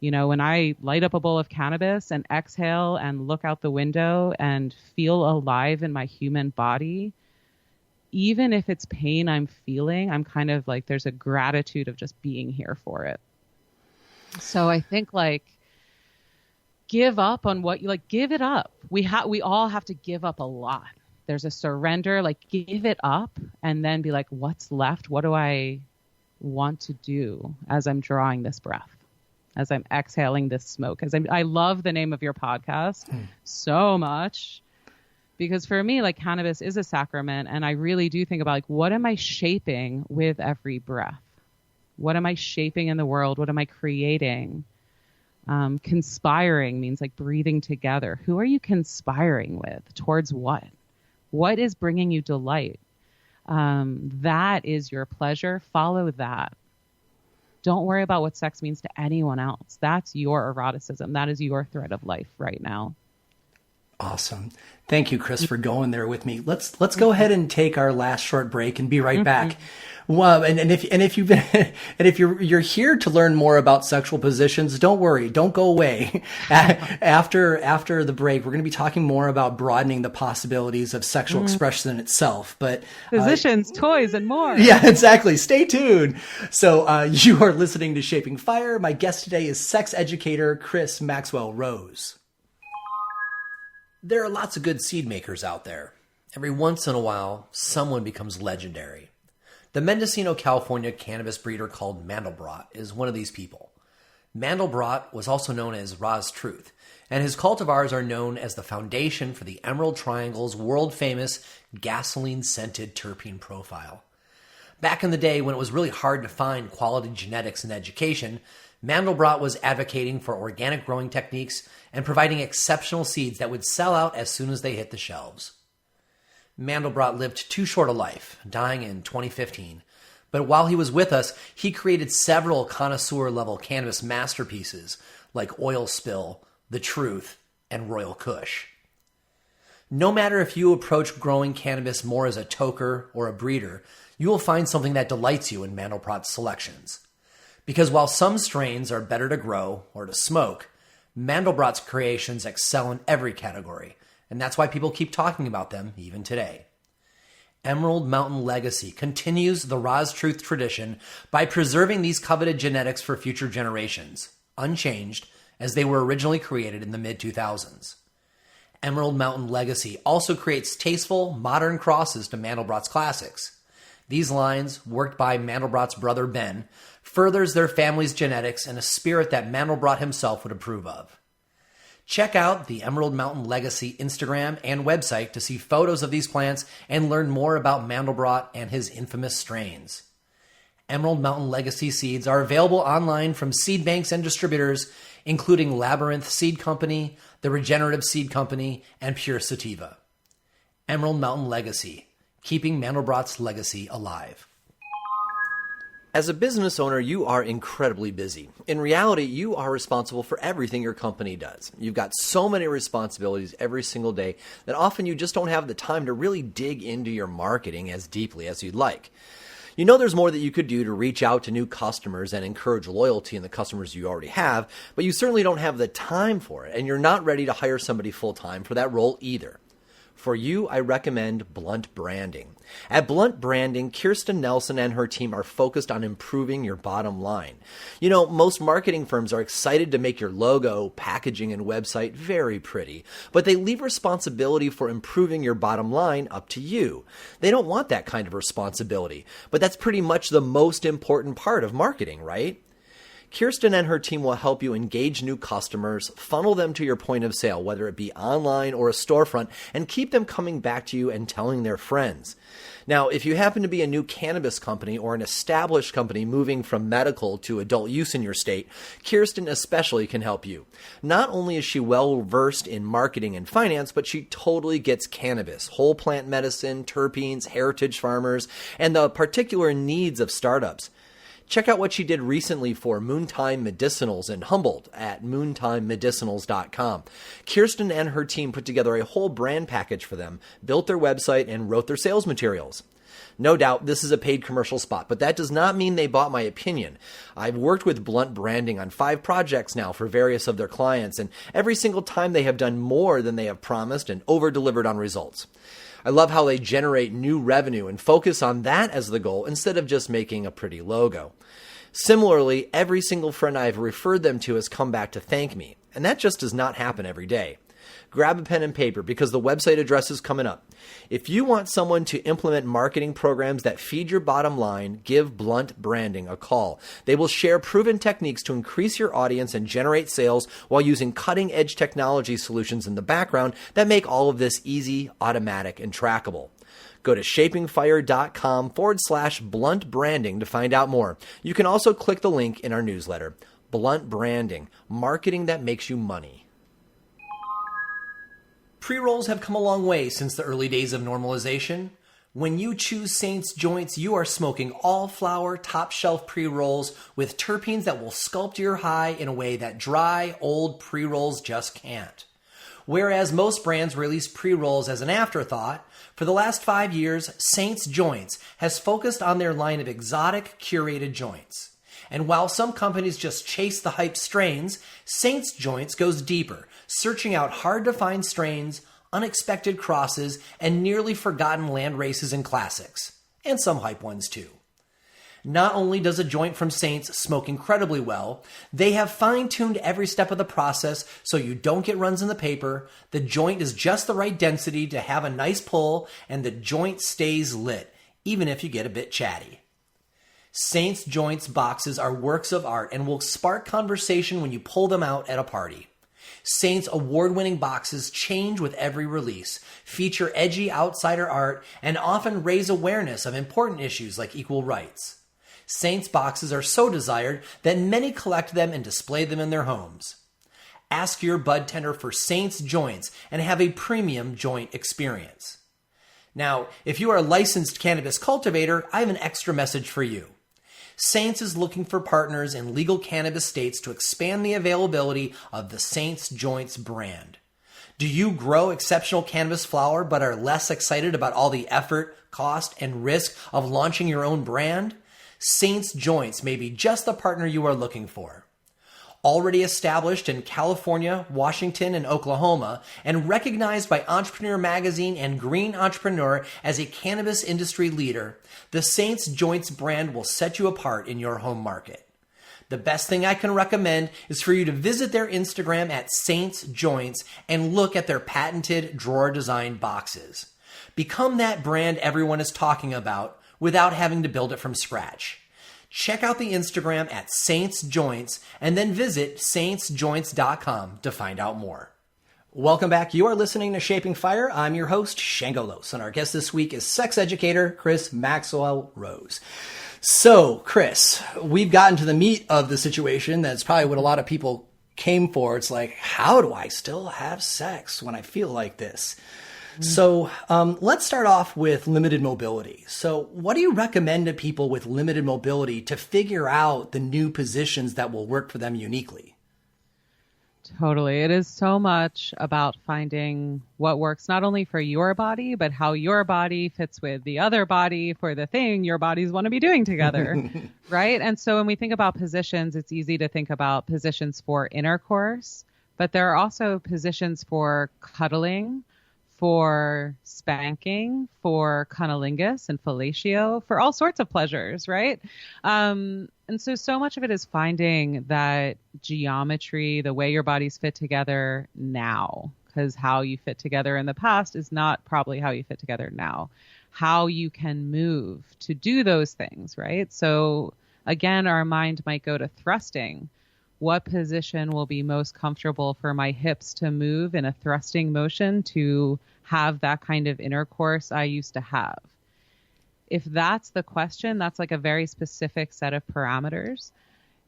When I light up a bowl of cannabis and exhale and look out the window and feel alive in my human body, even if it's pain I'm feeling, I'm kind of like, there's a gratitude of just being here for it. So I think give up on what you give it up. We all have to give up a lot. There's a surrender, give it up and then be like, what's left? What do I want to do as I'm drawing this breath? As I'm exhaling this smoke, I love the name of your podcast so much, because for me, cannabis is a sacrament. And I really do think about what am I shaping with every breath? What am I shaping in the world? What am I creating? Conspiring means breathing together. Who are you conspiring with? Towards what? What is bringing you delight? That is your pleasure. Follow that. Don't worry about what sex means to anyone else. That's your eroticism. That is your thread of life right now. Awesome. Thank you, Chris, for going there with me. Let's go ahead and take our last short break and be right back. Well, if you're here to learn more about sexual positions, don't worry, don't go away. After the break, we're going to be talking more about broadening the possibilities of sexual expression itself. But positions, toys, and more. Yeah, exactly. Stay tuned. So you are listening to Shaping Fire. My guest today is sex educator Chris Maxwell Rose. There are lots of good seed makers out there. Every once in a while, someone becomes legendary. The Mendocino, California cannabis breeder called Mandelbrot is one of these people. Mandelbrot was also known as Ra's Truth, and his cultivars are known as the foundation for the Emerald Triangle's world-famous gasoline-scented terpene profile. Back in the day when it was really hard to find quality genetics in education, Mandelbrot was advocating for organic growing techniques and providing exceptional seeds that would sell out as soon as they hit the shelves. Mandelbrot lived too short a life, dying in 2015. But while he was with us, he created several connoisseur-level cannabis masterpieces like Oil Spill, The Truth, and Royal Kush. No matter if you approach growing cannabis more as a toker or a breeder, you will find something that delights you in Mandelbrot's selections. Because while some strains are better to grow or to smoke, Mandelbrot's creations excel in every category, and that's why people keep talking about them even today. Emerald Mountain Legacy continues the Ra's Truth tradition by preserving these coveted genetics for future generations, unchanged as they were originally created in the mid-2000s. Emerald Mountain Legacy also creates tasteful, modern crosses to Mandelbrot's classics. These lines, worked by Mandelbrot's brother Ben, furthers their family's genetics in a spirit that Mandelbrot himself would approve of. Check out the Emerald Mountain Legacy Instagram and website to see photos of these plants and learn more about Mandelbrot and his infamous strains. Emerald Mountain Legacy seeds are available online from seed banks and distributors, including Labyrinth Seed Company, the Regenerative Seed Company, and Pure Sativa. Emerald Mountain Legacy, keeping Mandelbrot's legacy alive. As a business owner, you are incredibly busy. In reality, you are responsible for everything your company does. You've got so many responsibilities every single day that often you just don't have the time to really dig into your marketing as deeply as you'd like. You know there's more that you could do to reach out to new customers and encourage loyalty in the customers you already have, but you certainly don't have the time for it, and you're not ready to hire somebody full-time for that role either. For you, I recommend Blunt Branding. At Blunt Branding, Kirsten Nelson and her team are focused on improving your bottom line. You know, most marketing firms are excited to make your logo, packaging, and website very pretty, but they leave responsibility for improving your bottom line up to you. They don't want that kind of responsibility, but that's pretty much the most important part of marketing, right? Kirsten and her team will help you engage new customers, funnel them to your point of sale, whether it be online or a storefront, and keep them coming back to you and telling their friends. Now, if you happen to be a new cannabis company or an established company moving from medical to adult use in your state, Kirsten especially can help you. Not only is she well versed in marketing and finance, but she totally gets cannabis, whole plant medicine, terpenes, heritage farmers, and the particular needs of startups. Check out what she did recently for Moontime Medicinals in Humboldt at moontimemedicinals.com. Kirsten and her team put together a whole brand package for them, built their website, and wrote their sales materials. No doubt this is a paid commercial spot, but that does not mean they bought my opinion. I've worked with Blunt Branding on 5 projects now for various of their clients, and every single time they have done more than they have promised and over-delivered on results. I love how they generate new revenue and focus on that as the goal instead of just making a pretty logo. Similarly, every single friend I've referred them to has come back to thank me, and that just does not happen every day. Grab a pen and paper because the website address is coming up. If you want someone to implement marketing programs that feed your bottom line, give Blunt Branding a call. They will share proven techniques to increase your audience and generate sales while using cutting-edge technology solutions in the background that make all of this easy, automatic, and trackable. Go to shapingfire.com/Blunt Branding to find out more. You can also click the link in our newsletter. Blunt Branding, marketing that makes you money. Pre-rolls have come a long way since the early days of normalization. When you choose Saints Joints, you are smoking all-flower, top-shelf pre-rolls with terpenes that will sculpt your high in a way that dry, old pre-rolls just can't. Whereas most brands release pre-rolls as an afterthought, for the last 5 years, Saints Joints has focused on their line of exotic, curated joints. And while some companies just chase the hype strains, Saints Joints goes deeper, searching out hard-to-find strains, unexpected crosses, and nearly forgotten land races and classics. And some hype ones too. Not only does a joint from Saints smoke incredibly well, they have fine-tuned every step of the process so you don't get runs in the paper, the joint is just the right density to have a nice pull, and the joint stays lit, even if you get a bit chatty. Saints Joints boxes are works of art and will spark conversation when you pull them out at a party. Saints award-winning boxes change with every release, feature edgy outsider art, and often raise awareness of important issues like equal rights. Saints boxes are so desired that many collect them and display them in their homes. Ask your bud tender for Saints Joints and have a premium joint experience. Now, if you are a licensed cannabis cultivator, I have an extra message for you. Saints is looking for partners in legal cannabis states to expand the availability of the Saints Joints brand. Do you grow exceptional cannabis flower but are less excited about all the effort, cost, and risk of launching your own brand? Saints Joints may be just the partner you are looking for. Already established in California, Washington, and Oklahoma, and recognized by Entrepreneur Magazine and Green Entrepreneur as a cannabis industry leader, the Saints Joints brand will set you apart in your home market. The best thing I can recommend is for you to visit their Instagram at Saints Joints and look at their patented drawer-designed boxes. Become that brand everyone is talking about without having to build it from scratch. Check out the Instagram at Saints Joints and then visit saintsjoints.com to find out more. Welcome back. You are listening to Shaping Fire. I'm your host, Shango Los, and our guest this week is sex educator Chris Maxwell Rose. So, Chris, we've gotten to the meat of the situation. That's probably what a lot of people came for. It's like, how do I still have sex when I feel like this? So let's start off with limited mobility. So what do you recommend to people with limited mobility to figure out the new positions that will work for them uniquely? Totally. It is so much about finding what works not only for your body, but how your body fits with the other body for the thing your bodies want to be doing together, right? And so when we think about positions, it's easy to think about positions for intercourse, but there are also positions for cuddling, for spanking, for cunnilingus and fellatio, for all sorts of pleasures, right? And so much of it is finding that geometry, the way your bodies fit together now, because how you fit together in the past is not probably how you fit together now. How you can move to do those things, right? So again, our mind might go to thrusting. What position will be most comfortable for my hips to move in a thrusting motion to have that kind of intercourse I used to have? If that's the question, that's like a very specific set of parameters.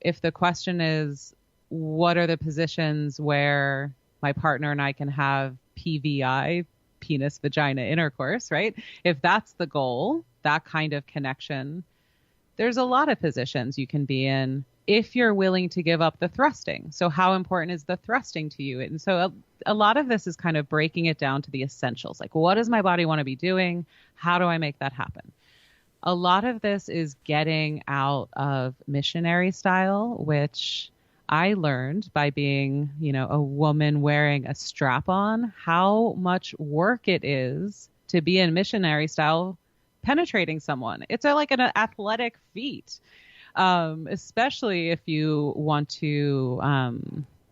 If the question is, what are the positions where my partner and I can have PVI, penis vagina intercourse, right? If that's the goal, that kind of connection, there's a lot of positions you can be in if you're willing to give up the thrusting. So how important is the thrusting to you? And so a lot of this is kind of breaking it down to the essentials. Like, what does my body want to be doing? How do I make that happen? A lot of this is getting out of missionary style, which I learned by being, a woman wearing a strap on, how much work it is to be in missionary style penetrating someone. It's like an athletic feat. Especially if you want to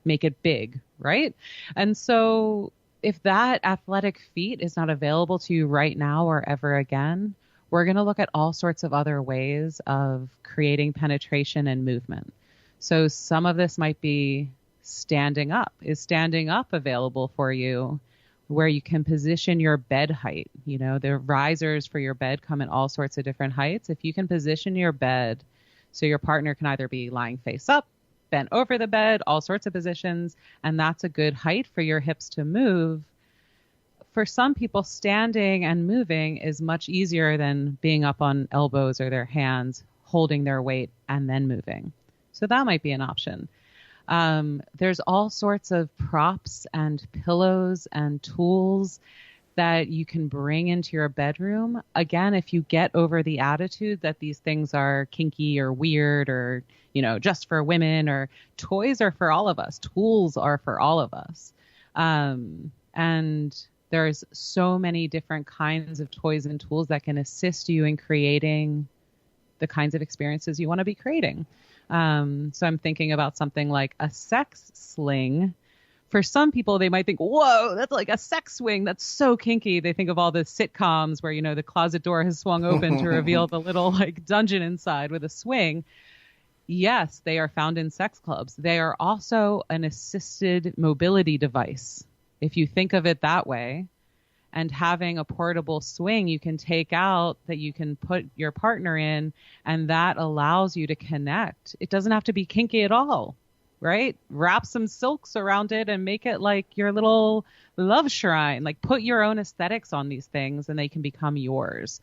make it big, right? And so if that athletic feat is not available to you right now or ever again, we're going to look at all sorts of other ways of creating penetration and movement. So some of this might be standing up. Is standing up available for you where you can position your bed height? The risers for your bed come in all sorts of different heights. If you can position your bed so your partner can either be lying face up, bent over the bed, all sorts of positions, and that's a good height for your hips to move. For some people, standing and moving is much easier than being up on elbows or their hands, holding their weight and then moving. So that might be an option. There's all sorts of props and pillows and tools that you can bring into your bedroom. Again, if you get over the attitude that these things are kinky or weird or, just for women, or toys are for all of us, tools are for all of us. And there's so many different kinds of toys and tools that can assist you in creating the kinds of experiences you want to be creating. So I'm thinking about something like a sex sling. For some people, they might think, whoa, that's like a sex swing. That's so kinky. They think of all the sitcoms where, the closet door has swung open to reveal the little dungeon inside with a swing. Yes, they are found in sex clubs. They are also an assisted mobility device, if you think of it that way. And having a portable swing you can take out that you can put your partner in, and that allows you to connect. It doesn't have to be kinky at all. Right? Wrap some silks around it and make it like your little love shrine. Like, put your own aesthetics on these things and they can become yours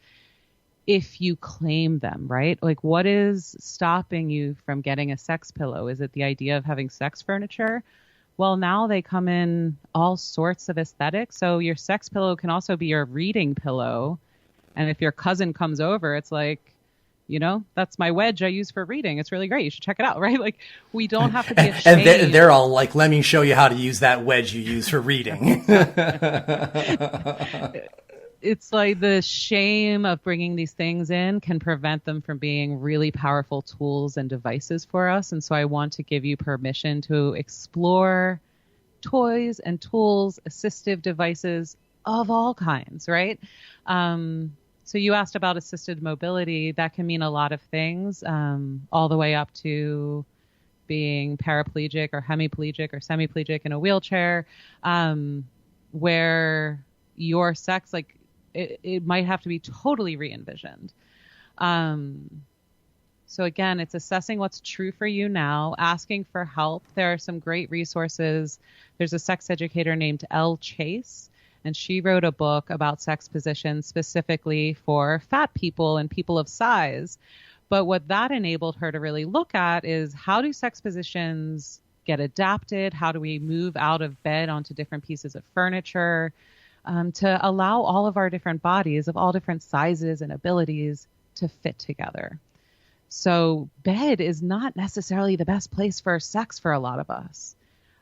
if you claim them, right? Like, what is stopping you from getting a sex pillow? Is it the idea of having sex furniture? Well, now they come in all sorts of aesthetics. So your sex pillow can also be your reading pillow. And if your cousin comes over, it's like, that's my wedge I use for reading. It's really great. You should check it out, right? Like, we don't have to be ashamed. And they're all like, let me show you how to use that wedge you use for reading. It's like the shame of bringing these things in can prevent them from being really powerful tools and devices for us. And so I want to give you permission to explore toys and tools, assistive devices of all kinds, right? So you asked about assisted mobility. That can mean a lot of things, all the way up to being paraplegic or hemiplegic or semiplegic in a wheelchair, where your sex, like it might have to be totally re-envisioned. So again, it's assessing what's true for you now, asking for help. There are some great resources. There's a sex educator named Elle Chase, and she wrote a book about sex positions specifically for fat people and people of size. But what that enabled her to really look at is, how do sex positions get adapted? How do we move out of bed onto different pieces of furniture to allow all of our different bodies of all different sizes and abilities to fit together? So bed is not necessarily the best place for sex for a lot of us.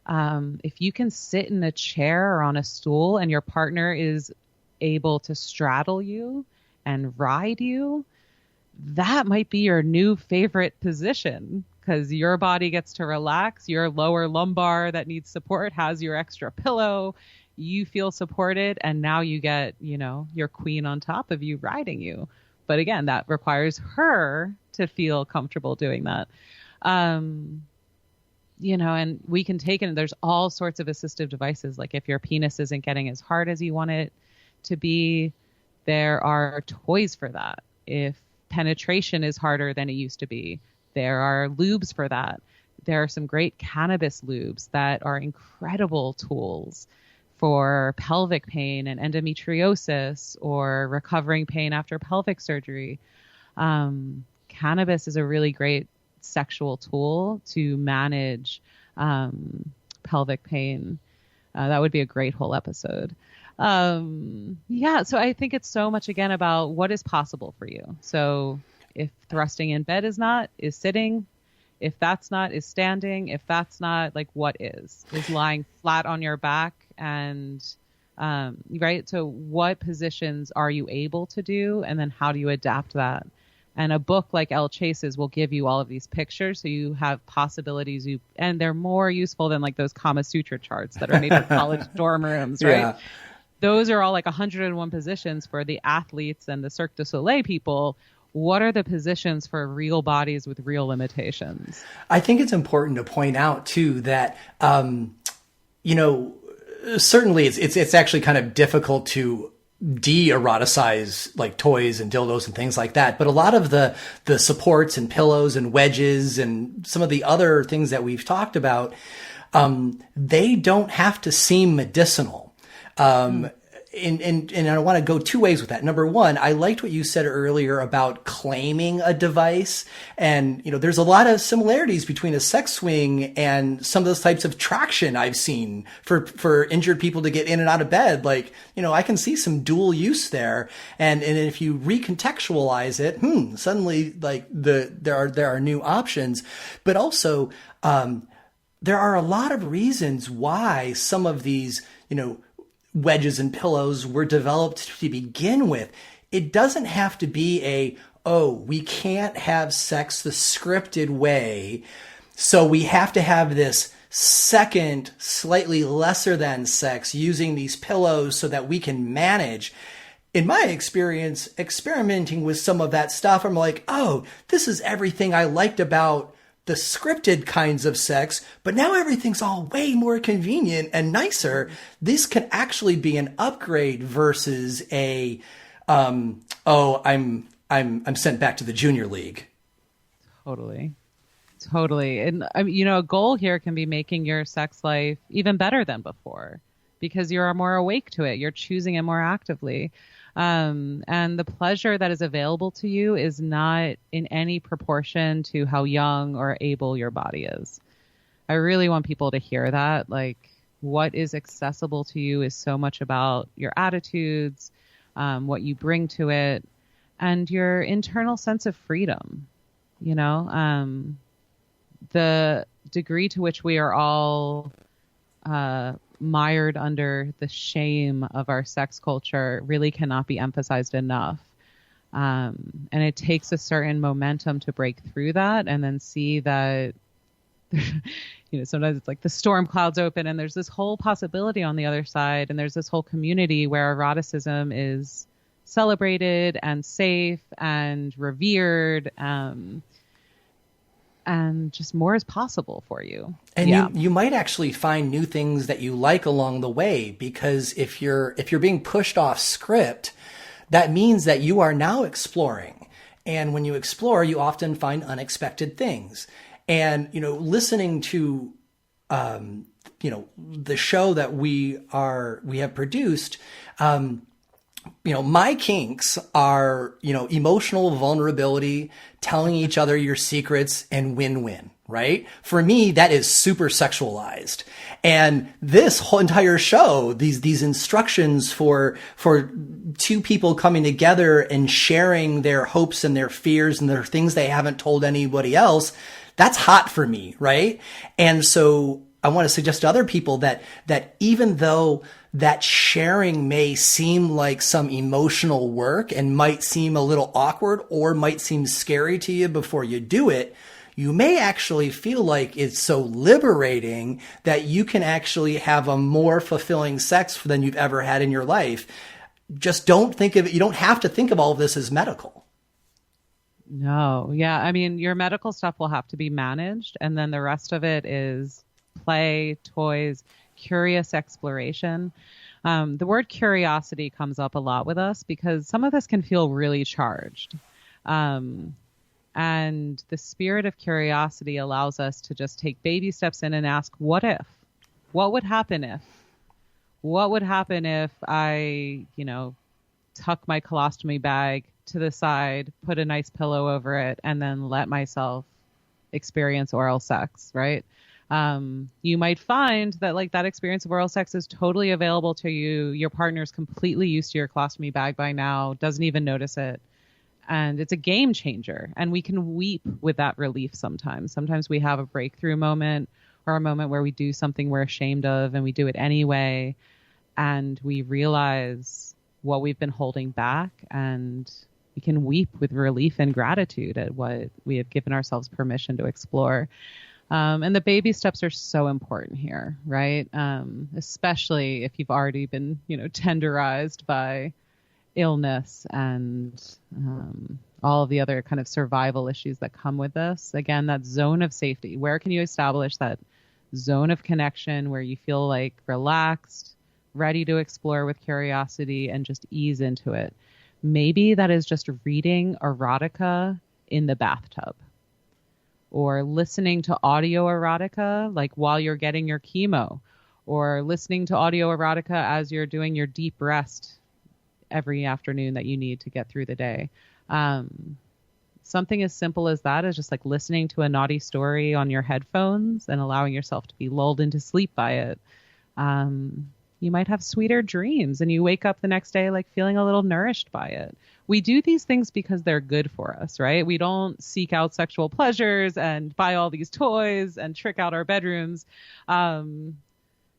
If you can sit in a chair or on a stool and your partner is able to straddle you and ride you, that might be your new favorite position, because your body gets to relax. Your lower lumbar that needs support has your extra pillow. You feel supported, and now you get, your queen on top of you riding you. But again, that requires her to feel comfortable doing that. And we can take it, and there's all sorts of assistive devices. Like if your penis isn't getting as hard as you want it to be, there are toys for that. If penetration is harder than it used to be, there are lubes for that. There are some great cannabis lubes that are incredible tools for pelvic pain and endometriosis or recovering pain after pelvic surgery. Cannabis is a really great sexual tool to manage pelvic pain. That would be a great whole episode. So I think it's so much, again, about what is possible for you. So if thrusting in bed is not, is sitting. If that's not, is standing. If that's not, like, what is lying flat on your back. And right, so what positions are you able to do, and then how do you adapt that? And a book like Elle Chase's will give you all of these pictures, so you have possibilities. And they're more useful than like those Kama Sutra charts that are made for college dorm rooms, right? Yeah. Those are all like 101 positions for the athletes and the Cirque du Soleil people. What are the positions for real bodies with real limitations? I think it's important to point out too that, certainly it's actually kind of difficult to de-eroticize like toys and dildos and things like that. But a lot of the supports and pillows and wedges and some of the other things that we've talked about, they don't have to seem medicinal. And I want to go two ways with that. Number one, I liked what you said earlier about claiming a device. And, there's a lot of similarities between a sex swing and some of those types of traction I've seen for injured people to get in and out of bed. Like, I can see some dual use there. And if you recontextualize it, suddenly like there are new options, but also, there are a lot of reasons why some of these, wedges and pillows were developed to begin with. It doesn't have to be we can't have sex the scripted way, so we have to have this second, slightly lesser than sex using these pillows so that we can manage. In my experience, experimenting with some of that stuff, I'm like, this is everything I liked about the scripted kinds of sex, but now everything's all way more convenient and nicer. This could actually be an upgrade versus I'm sent back to the junior league. Totally. And a goal here can be making your sex life even better than before, because you're more awake to it. You're choosing it more actively. And the pleasure that is available to you is not in any proportion to how young or able your body is. I really want people to hear that. Like, what is accessible to you is so much about your attitudes, what you bring to it, and your internal sense of freedom. The degree to which we are all mired under the shame of our sex culture really cannot be emphasized enough. And it takes a certain momentum to break through that and then see that, sometimes it's like the storm clouds open and there's this whole possibility on the other side. And there's this whole community where eroticism is celebrated and safe and revered. and just more is possible for you. And you might actually find new things that you like along the way, because if you're being pushed off script, that means that you are now exploring. And when you explore, you often find unexpected things. And, listening to, the show that we have produced, my kinks are, emotional vulnerability, telling each other your secrets, and win-win, right? For me, that is super sexualized. And this whole entire show, these instructions for two people coming together and sharing their hopes and their fears and their things they haven't told anybody else, that's hot for me, right? And so I want to suggest to other people that even though that sharing may seem like some emotional work and might seem a little awkward or might seem scary to you before you do it, you may actually feel like it's so liberating that you can actually have a more fulfilling sex than you've ever had in your life. Just don't think of it. You don't have to think of all of this as medical. No. Yeah. I mean, your medical stuff will have to be managed. And then the rest of it is play, toys, curious exploration. The word curiosity comes up a lot with us because some of this can feel really charged. And the spirit of curiosity allows us to just take baby steps in and ask, what if? What would happen if? What would happen if I, tuck my colostomy bag to the side, put a nice pillow over it, and then let myself experience oral sex, right? You might find that that experience of oral sex is totally available to you. Your partner's completely used to your colostomy bag by now, doesn't even notice it. And it's a game changer. And we can weep with that relief sometimes. Sometimes we have a breakthrough moment or a moment where we do something we're ashamed of and we do it anyway. And we realize what we've been holding back, and we can weep with relief and gratitude at what we have given ourselves permission to explore. And the baby steps are so important here, right? Especially if you've already been, tenderized by illness and all of the other kind of survival issues that come with this. Again, that zone of safety. Where can you establish that zone of connection where you feel like relaxed, ready to explore with curiosity and just ease into it? Maybe that is just reading erotica in the bathtub, or listening to audio erotica like while you're getting your chemo, or listening to audio erotica as you're doing your deep rest every afternoon that you need to get through the day. Something as simple as that is just like listening to a naughty story on your headphones and allowing yourself to be lulled into sleep by it. You might have sweeter dreams and you wake up the next day like feeling a little nourished by it. We do these things because they're good for us, right? We don't seek out sexual pleasures and buy all these toys and trick out our bedrooms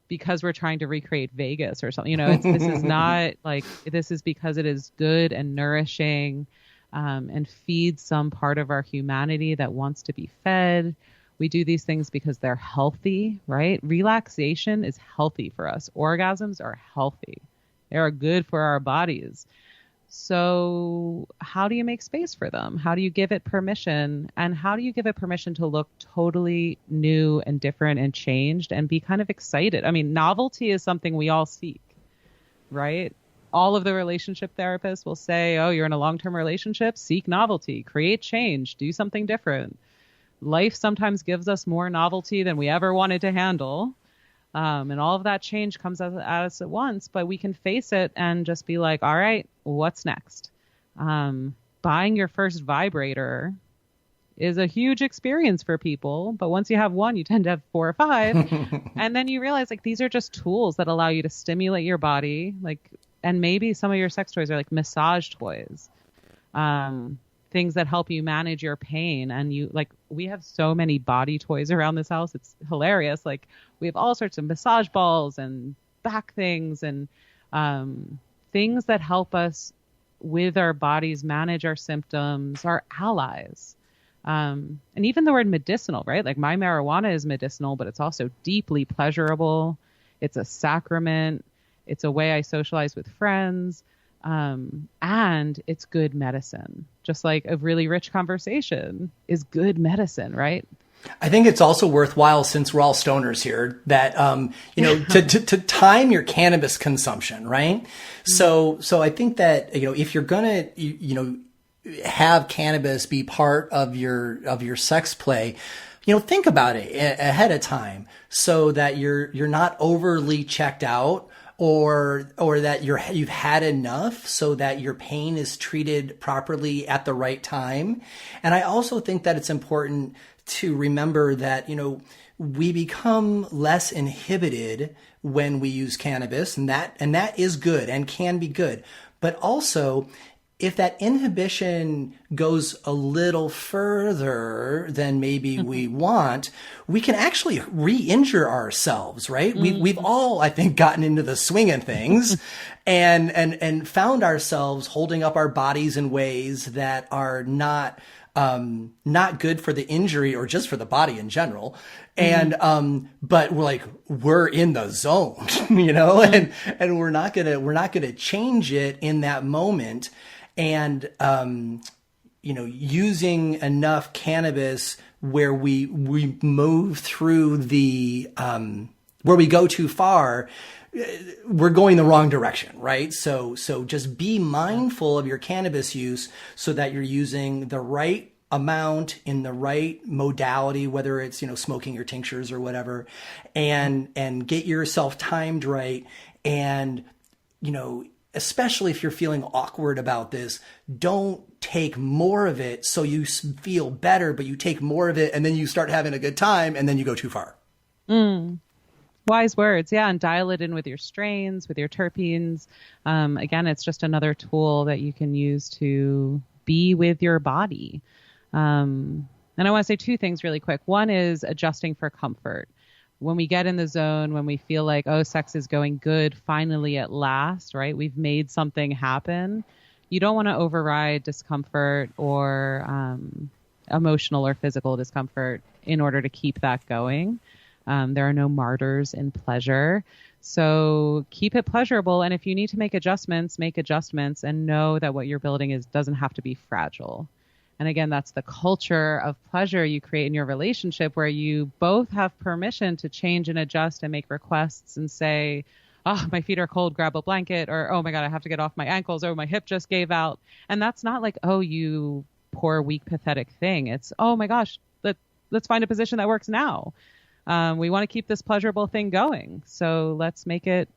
because we're trying to recreate Vegas or something. This is not like, this is because it is good and nourishing and feeds some part of our humanity that wants to be fed. We do these things because they're healthy, right? Relaxation is healthy for us. Orgasms are healthy. They are good for our bodies. So how do you make space for them? How do you give it permission? And how do you give it permission to look totally new and different and changed and be kind of excited? I mean, novelty is something we all seek, right? All of the relationship therapists will say, oh, you're in a long-term relationship, seek novelty, create change, do something different. Life sometimes gives us more novelty than we ever wanted to handle. And all of that change comes at us at once, but we can face it and just be like, all right, what's next? Buying your first vibrator is a huge experience for people. But once you have one, you tend to have 4 or 5. And then you realize like these are just tools that allow you to stimulate your body. And maybe some of your sex toys are like massage toys. Things that help you manage your pain. And we have so many body toys around this house. It's hilarious. Like we have all sorts of massage balls and back things and things that help us with our bodies manage our symptoms, our allies. And even the word medicinal, right? Like my marijuana is medicinal, but it's also deeply pleasurable. It's a sacrament. It's a way I socialize with friends. And it's good medicine. Just like a really rich conversation is good medicine, right? I think it's also worthwhile, since we're all stoners here, that to time your cannabis consumption, right? So I think that if you're gonna have cannabis be part of your sex play, think about it ahead of time so that you're not overly checked out, or that you've had enough so that your pain is treated properly at the right time. And I also think that it's important to remember that, we become less inhibited when we use cannabis, and that is good and can be good. But also, if that inhibition goes a little further than maybe we want, we can actually re-injure ourselves, right? We've all, I think, gotten into the swing of things and found ourselves holding up our bodies in ways that are not good for the injury or just for the body in general. And, but we're in the zone, and we're not gonna change it in that moment. And, using enough cannabis where we move through where we go too far, we're going the wrong direction, right? So just be mindful of your cannabis use so that you're using the right amount in the right modality, whether it's, smoking your tinctures or whatever, and get yourself timed right. And, especially if you're feeling awkward about this, don't take more of it so you feel better, but you take more of it and then you start having a good time and then you go too far. Wise words. Yeah. And dial it in with your strains, with your terpenes. Again, it's just another tool that you can use to be with your body. And I want to say two things really quick. One is adjusting for comfort. When we get in the zone, when we feel like, oh, sex is going good, finally at last, right? We've made something happen. You don't want to override discomfort or emotional or physical discomfort in order to keep that going. There are no martyrs in pleasure. So keep it pleasurable. And if you need to make adjustments, and know that what you're building doesn't have to be fragile. And again, that's the culture of pleasure you create in your relationship, where you both have permission to change and adjust and make requests and say, oh, my feet are cold, grab a blanket, or, oh my God, I have to get off my ankles, or my hip just gave out. And that's not like, oh, you poor, weak, pathetic thing. It's, oh my gosh, let's find a position that works now. We want to keep this pleasurable thing going. So let's make it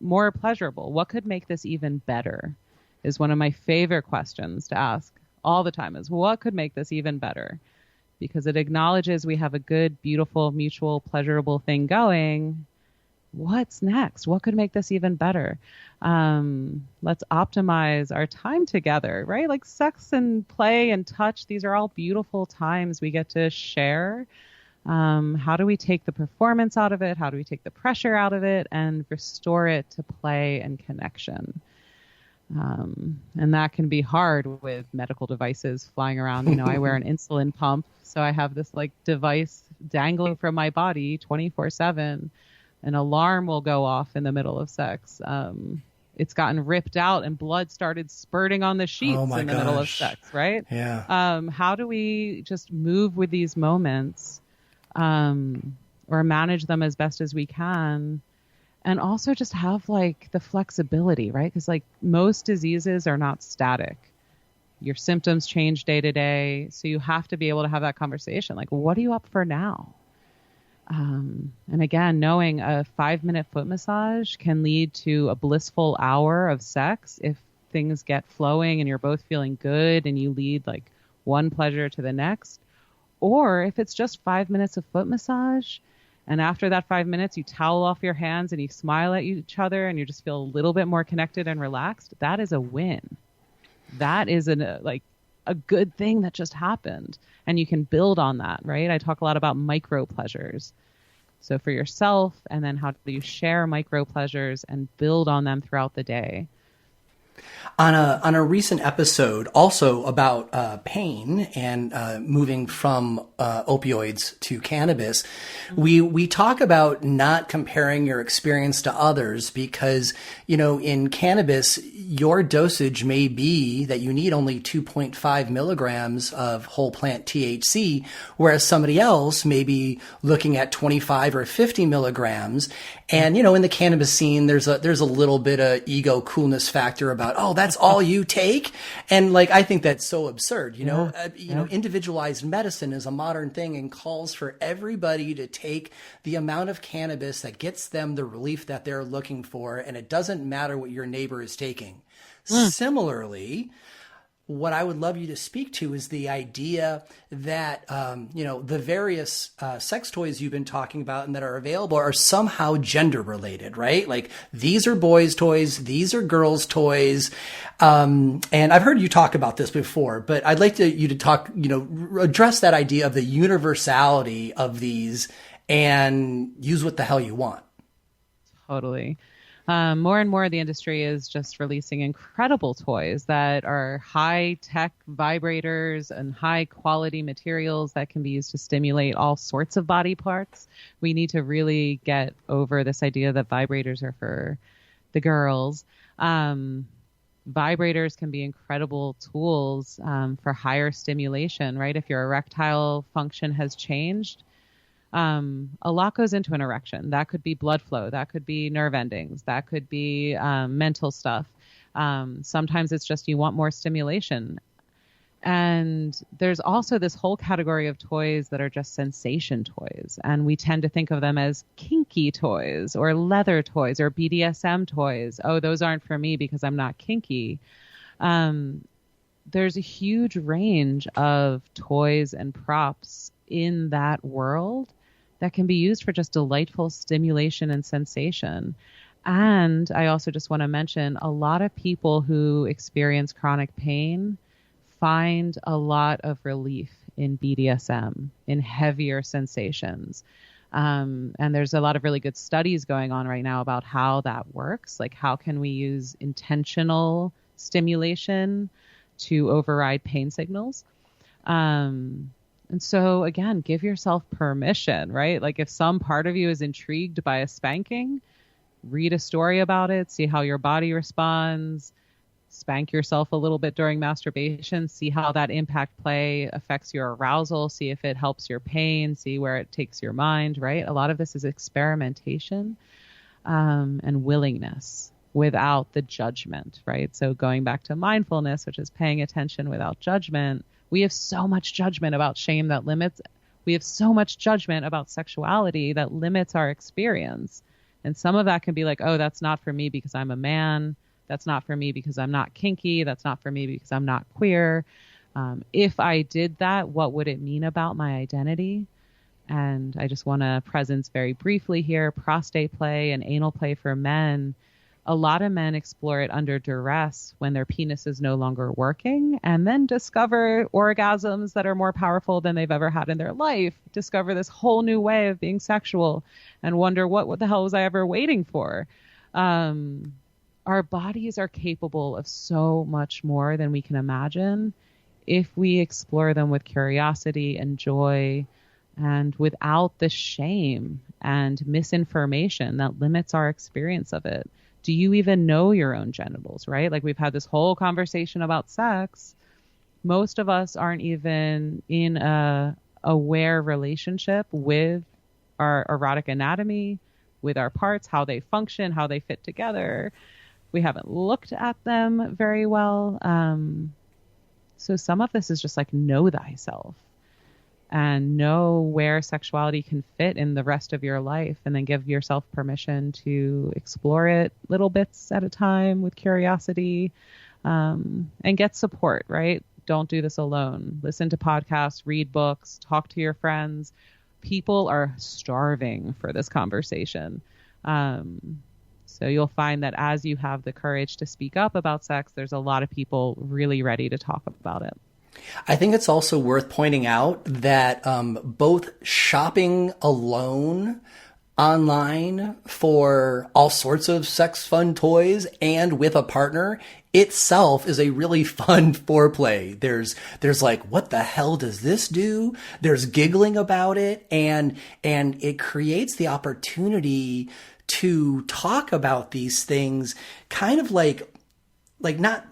more pleasurable. What could make this even better is one of my favorite questions to ask all the time, is what could make this even better? Because it acknowledges we have a good, beautiful, mutual, pleasurable thing going. What's next? What could make this even better? Let's optimize our time together, right? Like sex and play and touch, these are all beautiful times we get to share. How do we take the performance out of it? How do we take the pressure out of it and restore it to play and connection? And that can be hard with medical devices flying around. I wear an insulin pump, so I have this device dangling from my body 24/7. An alarm will go off in the middle of sex. It's gotten ripped out and blood started spurting on the sheets in the middle of sex, right? Yeah. How do we just move with these moments, or manage them as best as we can? And also just have the flexibility, right? Because most diseases are not static. Your symptoms change day to day. So you have to be able to have that conversation. What are you up for now? And again, knowing a 5-minute foot massage can lead to a blissful hour of sex if things get flowing and you're both feeling good and you lead one pleasure to the next. Or if it's just 5 minutes of foot massage, and after that 5 minutes, you towel off your hands and you smile at each other and you just feel a little bit more connected and relaxed, that is a win. That is a good thing that just happened. And you can build on that, right? I talk a lot about micro pleasures. So for yourself, and then how do you share micro pleasures and build on them throughout the day? On a recent episode, also about pain and moving from opioids to cannabis, we talk about not comparing your experience to others because, in cannabis, your dosage may be that you need only 2.5 milligrams of whole plant THC, whereas somebody else may be looking at 25 or 50 milligrams. And, in the cannabis scene, there's a little bit of ego coolness factor about, oh, that's all you take. And I think that's so absurd, individualized medicine is a modern thing and calls for everybody to take the amount of cannabis that gets them the relief that they're looking for. And it doesn't matter what your neighbor is taking. Similarly, what I would love you to speak to is the idea that, the various sex toys you've been talking about and that are available are somehow gender related, right? Like these are boys' toys, these are girls' toys. And I've heard you talk about this before, but I'd like you to talk, address that idea of the universality of these and use what the hell you want. Totally. More and more, the industry is just releasing incredible toys that are high-tech vibrators and high-quality materials that can be used to stimulate all sorts of body parts. We need to really get over this idea that vibrators are for the girls. Vibrators can be incredible tools for higher stimulation, right? If your erectile function has changed, a lot goes into an erection. That could be blood flow. That could be nerve endings. That could be mental stuff. Sometimes it's just you want more stimulation. And there's also this whole category of toys that are just sensation toys. And we tend to think of them as kinky toys or leather toys or BDSM toys. Oh, those aren't for me because I'm not kinky. There's a huge range of toys and props in that world that can be used for just delightful stimulation and sensation. And I also just want to mention a lot of people who experience chronic pain find a lot of relief in BDSM, in heavier sensations. And there's a lot of really good studies going on right now about how that works. Like how can we use intentional stimulation to override pain signals? And so again, give yourself permission, right? Like if some part of you is intrigued by a spanking, read a story about it, see how your body responds, spank yourself a little bit during masturbation, see how that impact play affects your arousal, see if it helps your pain, see where it takes your mind, right? A lot of this is experimentation and willingness without the judgment, right? So going back to mindfulness, which is paying attention without judgment. We have so much judgment about shame that limits. We have so much judgment about sexuality that limits our experience. And some of that can be like, oh, that's not for me because I'm a man. That's not for me because I'm not kinky. That's not for me because I'm not queer. If I did that, what would it mean about my identity? And I just want to presence very briefly here, prostate play and anal play for men. A lot of men explore it under duress when their penis is no longer working and then discover orgasms that are more powerful than they've ever had in their life, discover this whole new way of being sexual and wonder what the hell was I ever waiting for? Our bodies are capable of so much more than we can imagine if we explore them with curiosity and joy and without the shame and misinformation that limits our experience of it. Do you even know your own genitals, right? Like we've had this whole conversation about sex. Most of us aren't even in a aware relationship with our erotic anatomy, with our parts, how they function, how they fit together. We haven't looked at them very well. So some of this is just like know thyself and know where sexuality can fit in the rest of your life, and then give yourself permission to explore it little bits at a time with curiosity, and get support, right? Don't do this alone. Listen to podcasts, read books, talk to your friends. People are starving for this conversation. So you'll find that as you have the courage to speak up about sex, there's a lot of people really ready to talk about it. I think it's also worth pointing out that both shopping alone online for all sorts of sex fun toys and with a partner itself is a really fun foreplay. There's like, what the hell does this do? There's giggling about it, and it creates the opportunity to talk about these things kind of like not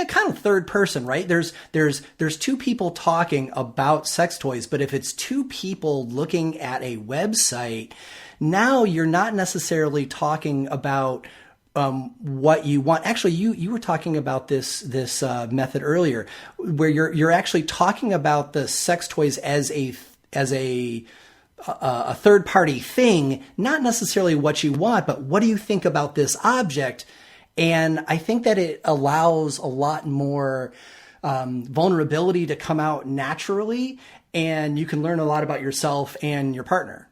kind of third person, right? There's two people talking about sex toys, but if it's two people looking at a website, now you're not necessarily talking about what you want. Actually, you were talking about this method earlier, where you're actually talking about the sex toys as a third party thing, not necessarily what you want, but what do you think about this object? And I think that it allows a lot more vulnerability to come out naturally, and you can learn a lot about yourself and your partner.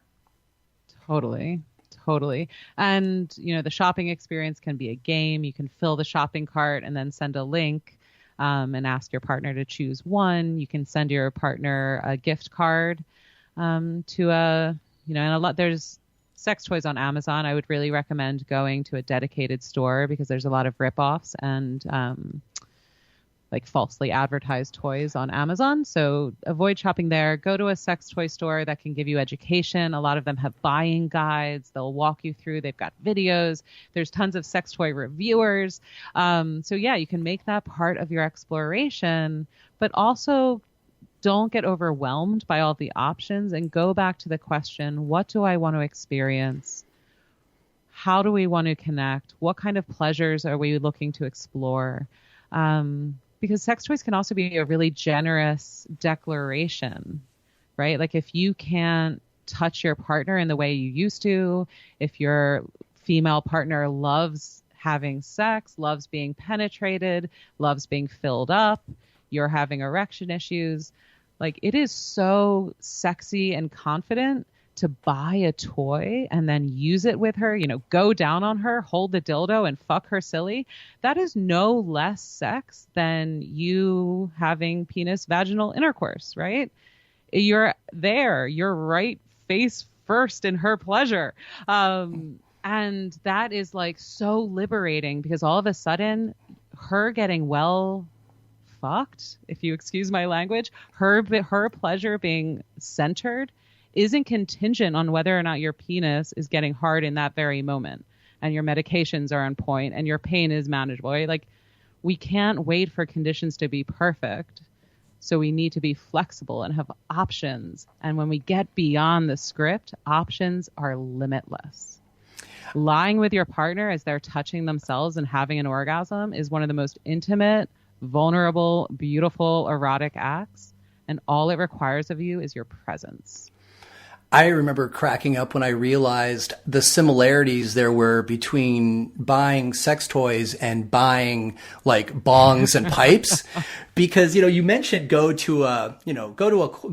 Totally. And, the shopping experience can be a game. You can fill the shopping cart and then send a link and ask your partner to choose one. You can send your partner a gift card to there's sex toys on Amazon. I would really recommend going to a dedicated store because there's a lot of ripoffs and like falsely advertised toys on Amazon. So avoid shopping there. Go to a sex toy store that can give you education. A lot of them have buying guides. They'll walk you through. They've got videos. There's tons of sex toy reviewers. So yeah, you can make that part of your exploration, but also don't get overwhelmed by all the options and go back to the question, what do I want to experience? How do we want to connect? What kind of pleasures are we looking to explore? Because sex toys can also be a really generous declaration, right? Like if you can't touch your partner in the way you used to, if your female partner loves having sex, loves being penetrated, loves being filled up, you're having erection issues, like it is so sexy and confident to buy a toy and then use it with her, go down on her, hold the dildo and fuck her silly. That is no less sex than you having penis vaginal intercourse, right? You're there, you're right face first in her pleasure. And that is like so liberating because all of a sudden her getting well fucked, if you excuse my language, her pleasure being centered isn't contingent on whether or not your penis is getting hard in that very moment and your medications are on point and your pain is manageable, right? Like we can't wait for conditions to be perfect. So we need to be flexible and have options. And when we get beyond the script, options are limitless. Lying with your partner as they're touching themselves and having an orgasm is one of the most intimate, vulnerable, beautiful, erotic acts. And all it requires of you is your presence. I remember cracking up when I realized the similarities there were between buying sex toys and buying like bongs and pipes, because you mentioned go to a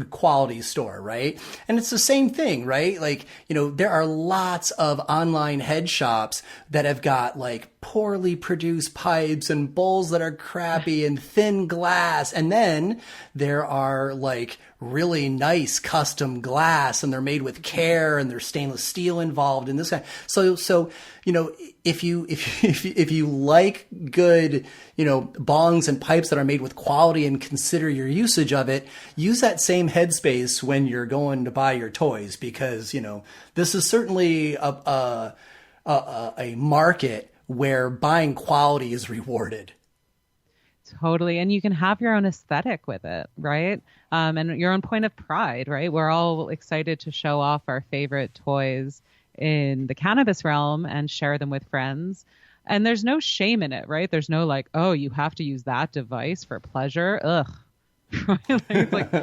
quality store, right? And it's the same thing, right? Like there are lots of online head shops that have got like poorly produced pipes and bowls that are crappy and thin glass, and then there are like really nice custom glass and they're made with care and there's stainless steel involved in this kind. So if you like good bongs and pipes that are made with quality and consider your usage of it, use that same headspace when you're going to buy your toys, because this is certainly a market where buying quality is rewarded. Totally. And you can have your own aesthetic with it, right? And your own point of pride, right? We're all excited to show off our favorite toys in the cannabis realm and share them with friends. And there's no shame in it, right? There's no like, oh, you have to use that device for pleasure. Ugh. It's like,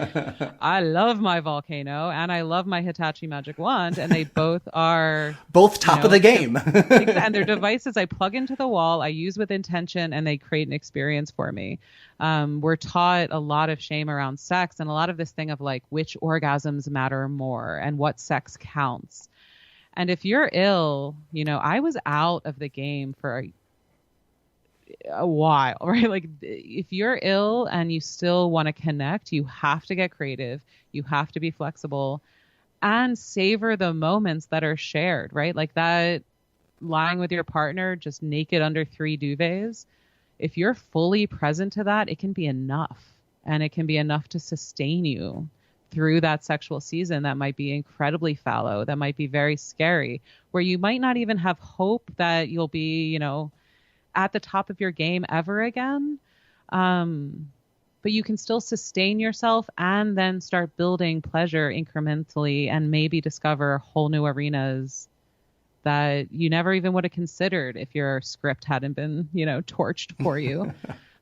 I love my volcano and I love my Hitachi magic wand, and they both are top of the game. And they're devices I plug into the wall, I use with intention, and they create an experience for me. We're taught a lot of shame around sex and a lot of this thing of like which orgasms matter more and what sex counts. And if you're ill, I was out of the game for a while, right? Like if you're ill and you still want to connect, you have to get creative. You have to be flexible. and savor the moments that are shared, right? Like that lying with your partner just naked under 3 duvets. If you're fully present to that, it can be enough. And it can be enough to sustain you through that sexual season that might be incredibly fallow, that might be very scary, where you might not even have hope that you'll be, at the top of your game ever again. But you can still sustain yourself and then start building pleasure incrementally and maybe discover whole new arenas that you never even would have considered if your script hadn't been, torched for you.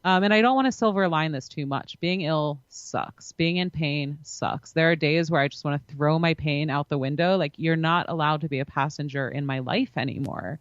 And I don't want to silver line this too much. Being ill sucks. Being in pain sucks. There are days where I just want to throw my pain out the window. Like, you're not allowed to be a passenger in my life anymore.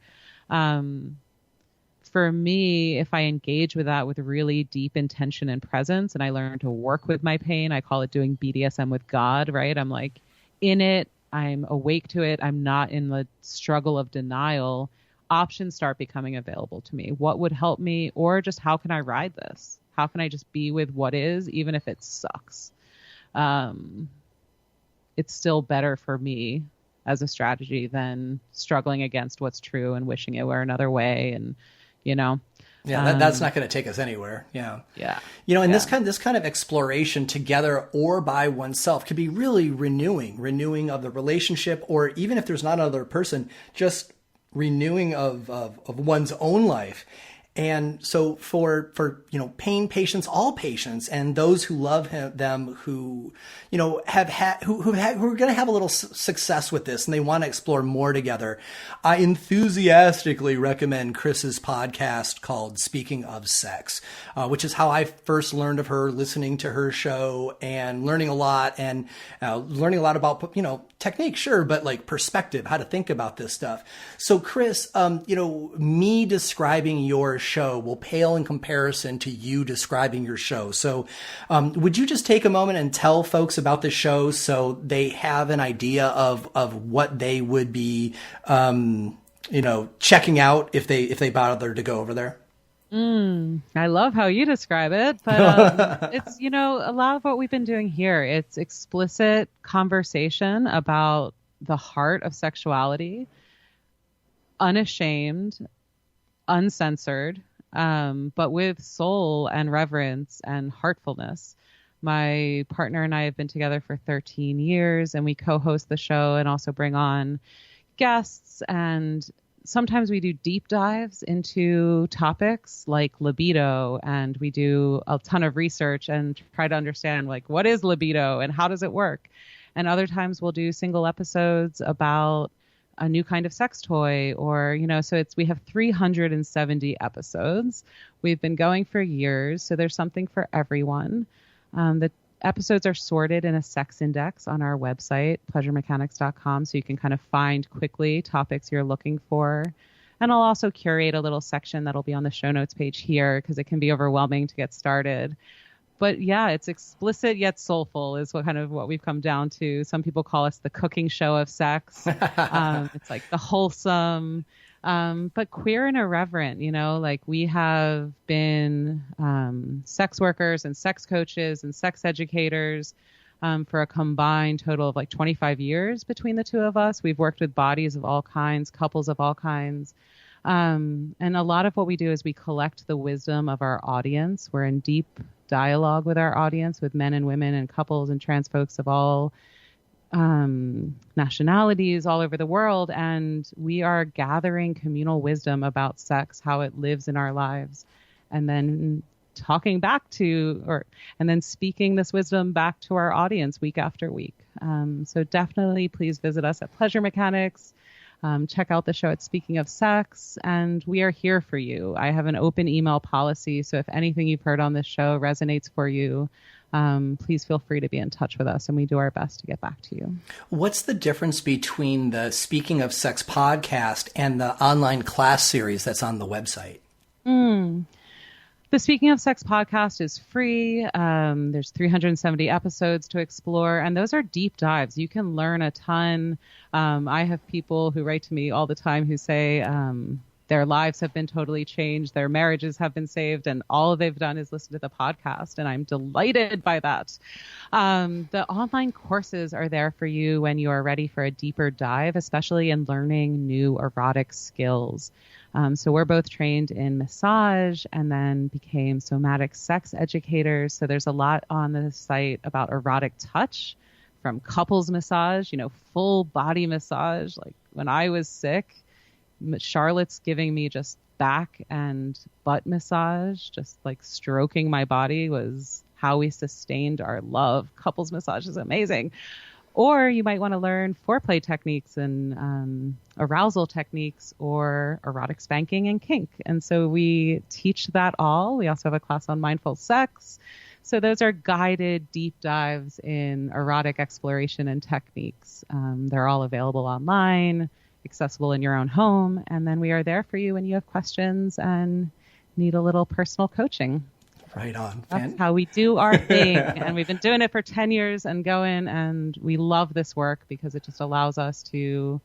For me, if I engage with that with really deep intention and presence, and I learn to work with my pain, I call it doing BDSM with God, right? I'm like in it. I'm awake to it. I'm not in the struggle of denial. Options start becoming available to me. What would help me, or just how can I ride this? How can I just be with what is, even if it sucks? It's still better for me as a strategy than struggling against what's true and wishing it were another way. And, that's not going to take us anywhere. Yeah. This kind of exploration together or by oneself could be really renewing of the relationship, or even if there's not another person, just renewing of one's own life. And so for pain patients, all patients, and those who love them, who who are going to have a little success with this, and they want to explore more together, I enthusiastically recommend Chris's podcast called Speaking of Sex, which is how I first learned of her, listening to her show and learning a lot about technique, sure, but like perspective, how to think about this stuff. So Chris, me describing your show will pale in comparison to you describing your show. So would you just take a moment and tell folks about the show so they have an idea of what they would be checking out if they bother to go over there? I love how you describe it, but it's, a lot of what we've been doing here. It's explicit conversation about the heart of sexuality, unashamed, uncensored, but with soul and reverence and heartfulness. My partner and I have been together for 13 years, and we co-host the show and also bring on guests, and sometimes we do deep dives into topics like libido, and we do a ton of research and try to understand, like, what is libido and how does it work? And other times we'll do single episodes about a new kind of sex toy, or, so we have 370 episodes. We've been going for years, so there's something for everyone. The episodes are sorted in a sex index on our website, pleasuremechanics.com, so you can kind of find quickly topics you're looking for. And I'll also curate a little section that'll be on the show notes page here, because it can be overwhelming to get started. But yeah, it's explicit yet soulful is what we've come down to. Some people call us the cooking show of sex. It's like the wholesome, but queer and irreverent. Like, we have been sex workers and sex coaches and sex educators for a combined total of like 25 years between the two of us. We've worked with bodies of all kinds, couples of all kinds. And a lot of what we do is we collect the wisdom of our audience. We're in deep dialogue with our audience, with men and women and couples and trans folks of all nationalities all over the world. And we are gathering communal wisdom about sex, how it lives in our lives, and then talking back to, and then speaking this wisdom back to our audience week after week. So definitely please visit us at Pleasure Mechanics. Check out the show at Speaking of Sex, and we are here for you. I have an open email policy, so if anything you've heard on this show resonates for you, please feel free to be in touch with us, and we do our best to get back to you. What's the difference between the Speaking of Sex podcast and the online class series that's on the website? The Speaking of Sex podcast is free. There's 370 episodes to explore, and those are deep dives. You can learn a ton. I have people who write to me all the time who say, their lives have been totally changed. Their marriages have been saved, and all they've done is listen to the podcast. And I'm delighted by that. The online courses are there for you when you are ready for a deeper dive, especially in learning new erotic skills. So we're both trained in massage and then became somatic sex educators. So there's a lot on the site about erotic touch, from couples massage, full body massage. Like when I was sick, Charlotte's giving me just back and butt massage, just like stroking my body was how we sustained our love. Couples massage is amazing. Or you might want to learn foreplay techniques and arousal techniques or erotic spanking and kink. And so we teach that all. We also have a class on mindful sex. So those are guided deep dives in erotic exploration and techniques. They're all available online, accessible in your own home. And then we are there for you when you have questions and need a little personal coaching. Right on. That's how we do our thing. And we've been doing it for 10 years and going, and we love this work because it just allows us to,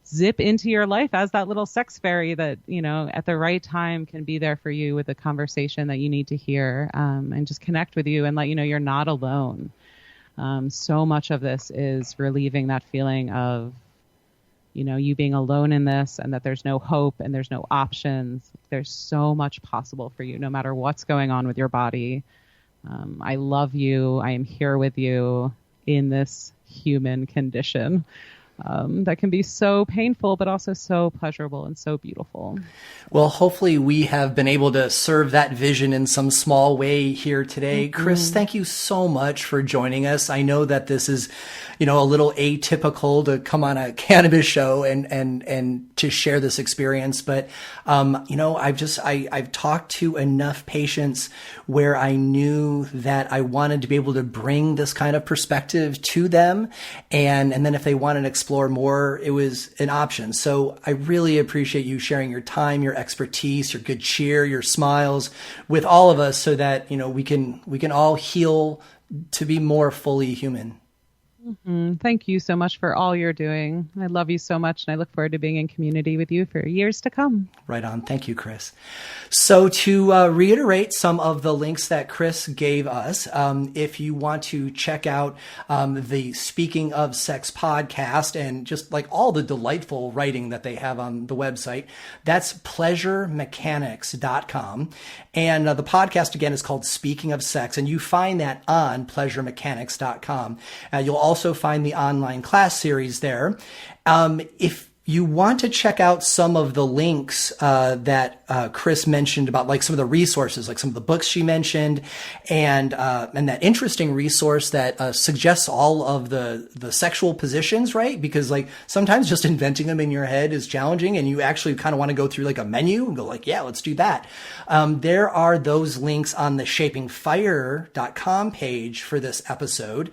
zip into your life as that little sex fairy that, at the right time can be there for you with the conversation that you need to hear, and just connect with you and let you know you're not alone. So much of this is relieving that feeling of, you being alone in this and that there's no hope and there's no options. There's so much possible for you, no matter what's going on with your body. I love you. I am here with you in this human condition. That can be so painful, but also so pleasurable and so beautiful. Well, hopefully we have been able to serve that vision in some small way here today. Mm-hmm. Chris, thank you so much for joining us. I know that this is, a little atypical to come on a cannabis show and to share this experience. But, I've talked to enough patients where I knew that I wanted to be able to bring this kind of perspective to them. And then if they wanted to explore more, it was an option. So I really appreciate you sharing your time, your expertise, your good cheer, your smiles with all of us so that, we can all heal to be more fully human. Mm-hmm. Thank you so much for all you're doing. I love you so much, and I look forward to being in community with you for years to come. Right on. Thank you, Chris. So to reiterate some of the links that Chris gave us, if you want to check out the Speaking of Sex podcast and just like all the delightful writing that they have on the website, that's pleasuremechanics.com. And the podcast, again, is called Speaking of Sex, and you find that on pleasuremechanics.com. You'll also find the online class series there. If you want to check out some of the links that Chris mentioned about like some of the resources, like some of the books she mentioned, and that interesting resource that suggests all of the sexual positions, right? Because like sometimes just inventing them in your head is challenging, and you actually kind of want to go through like a menu and go like, yeah, let's do that. There are those links on the shapingfire.com page for this episode.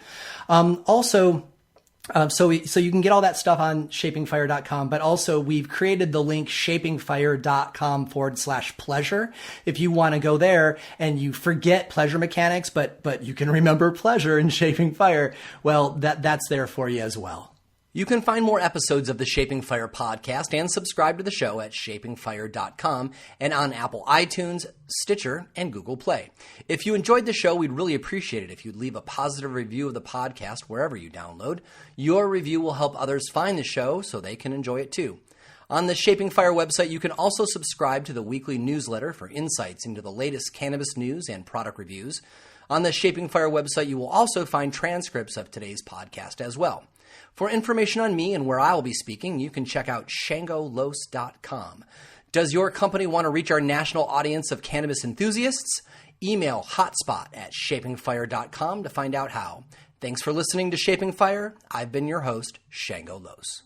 So you can get all that stuff on shapingfire.com, but also we've created the link shapingfire.com/pleasure. If you want to go there and you forget pleasure mechanics, but you can remember pleasure in Shaping Fire, well, that's there for you as well. You can find more episodes of the Shaping Fire podcast and subscribe to the show at shapingfire.com and on Apple iTunes, Stitcher, and Google Play. If you enjoyed the show, we'd really appreciate it if you'd leave a positive review of the podcast wherever you download. Your review will help others find the show so they can enjoy it too. On the Shaping Fire website, you can also subscribe to the weekly newsletter for insights into the latest cannabis news and product reviews. On the Shaping Fire website, you will also find transcripts of today's podcast as well. For information on me and where I will be speaking, you can check out shangolos.com. Does your company want to reach our national audience of cannabis enthusiasts? Email hotspot@shapingfire.com to find out how. Thanks for listening to Shaping Fire. I've been your host, Shango Los.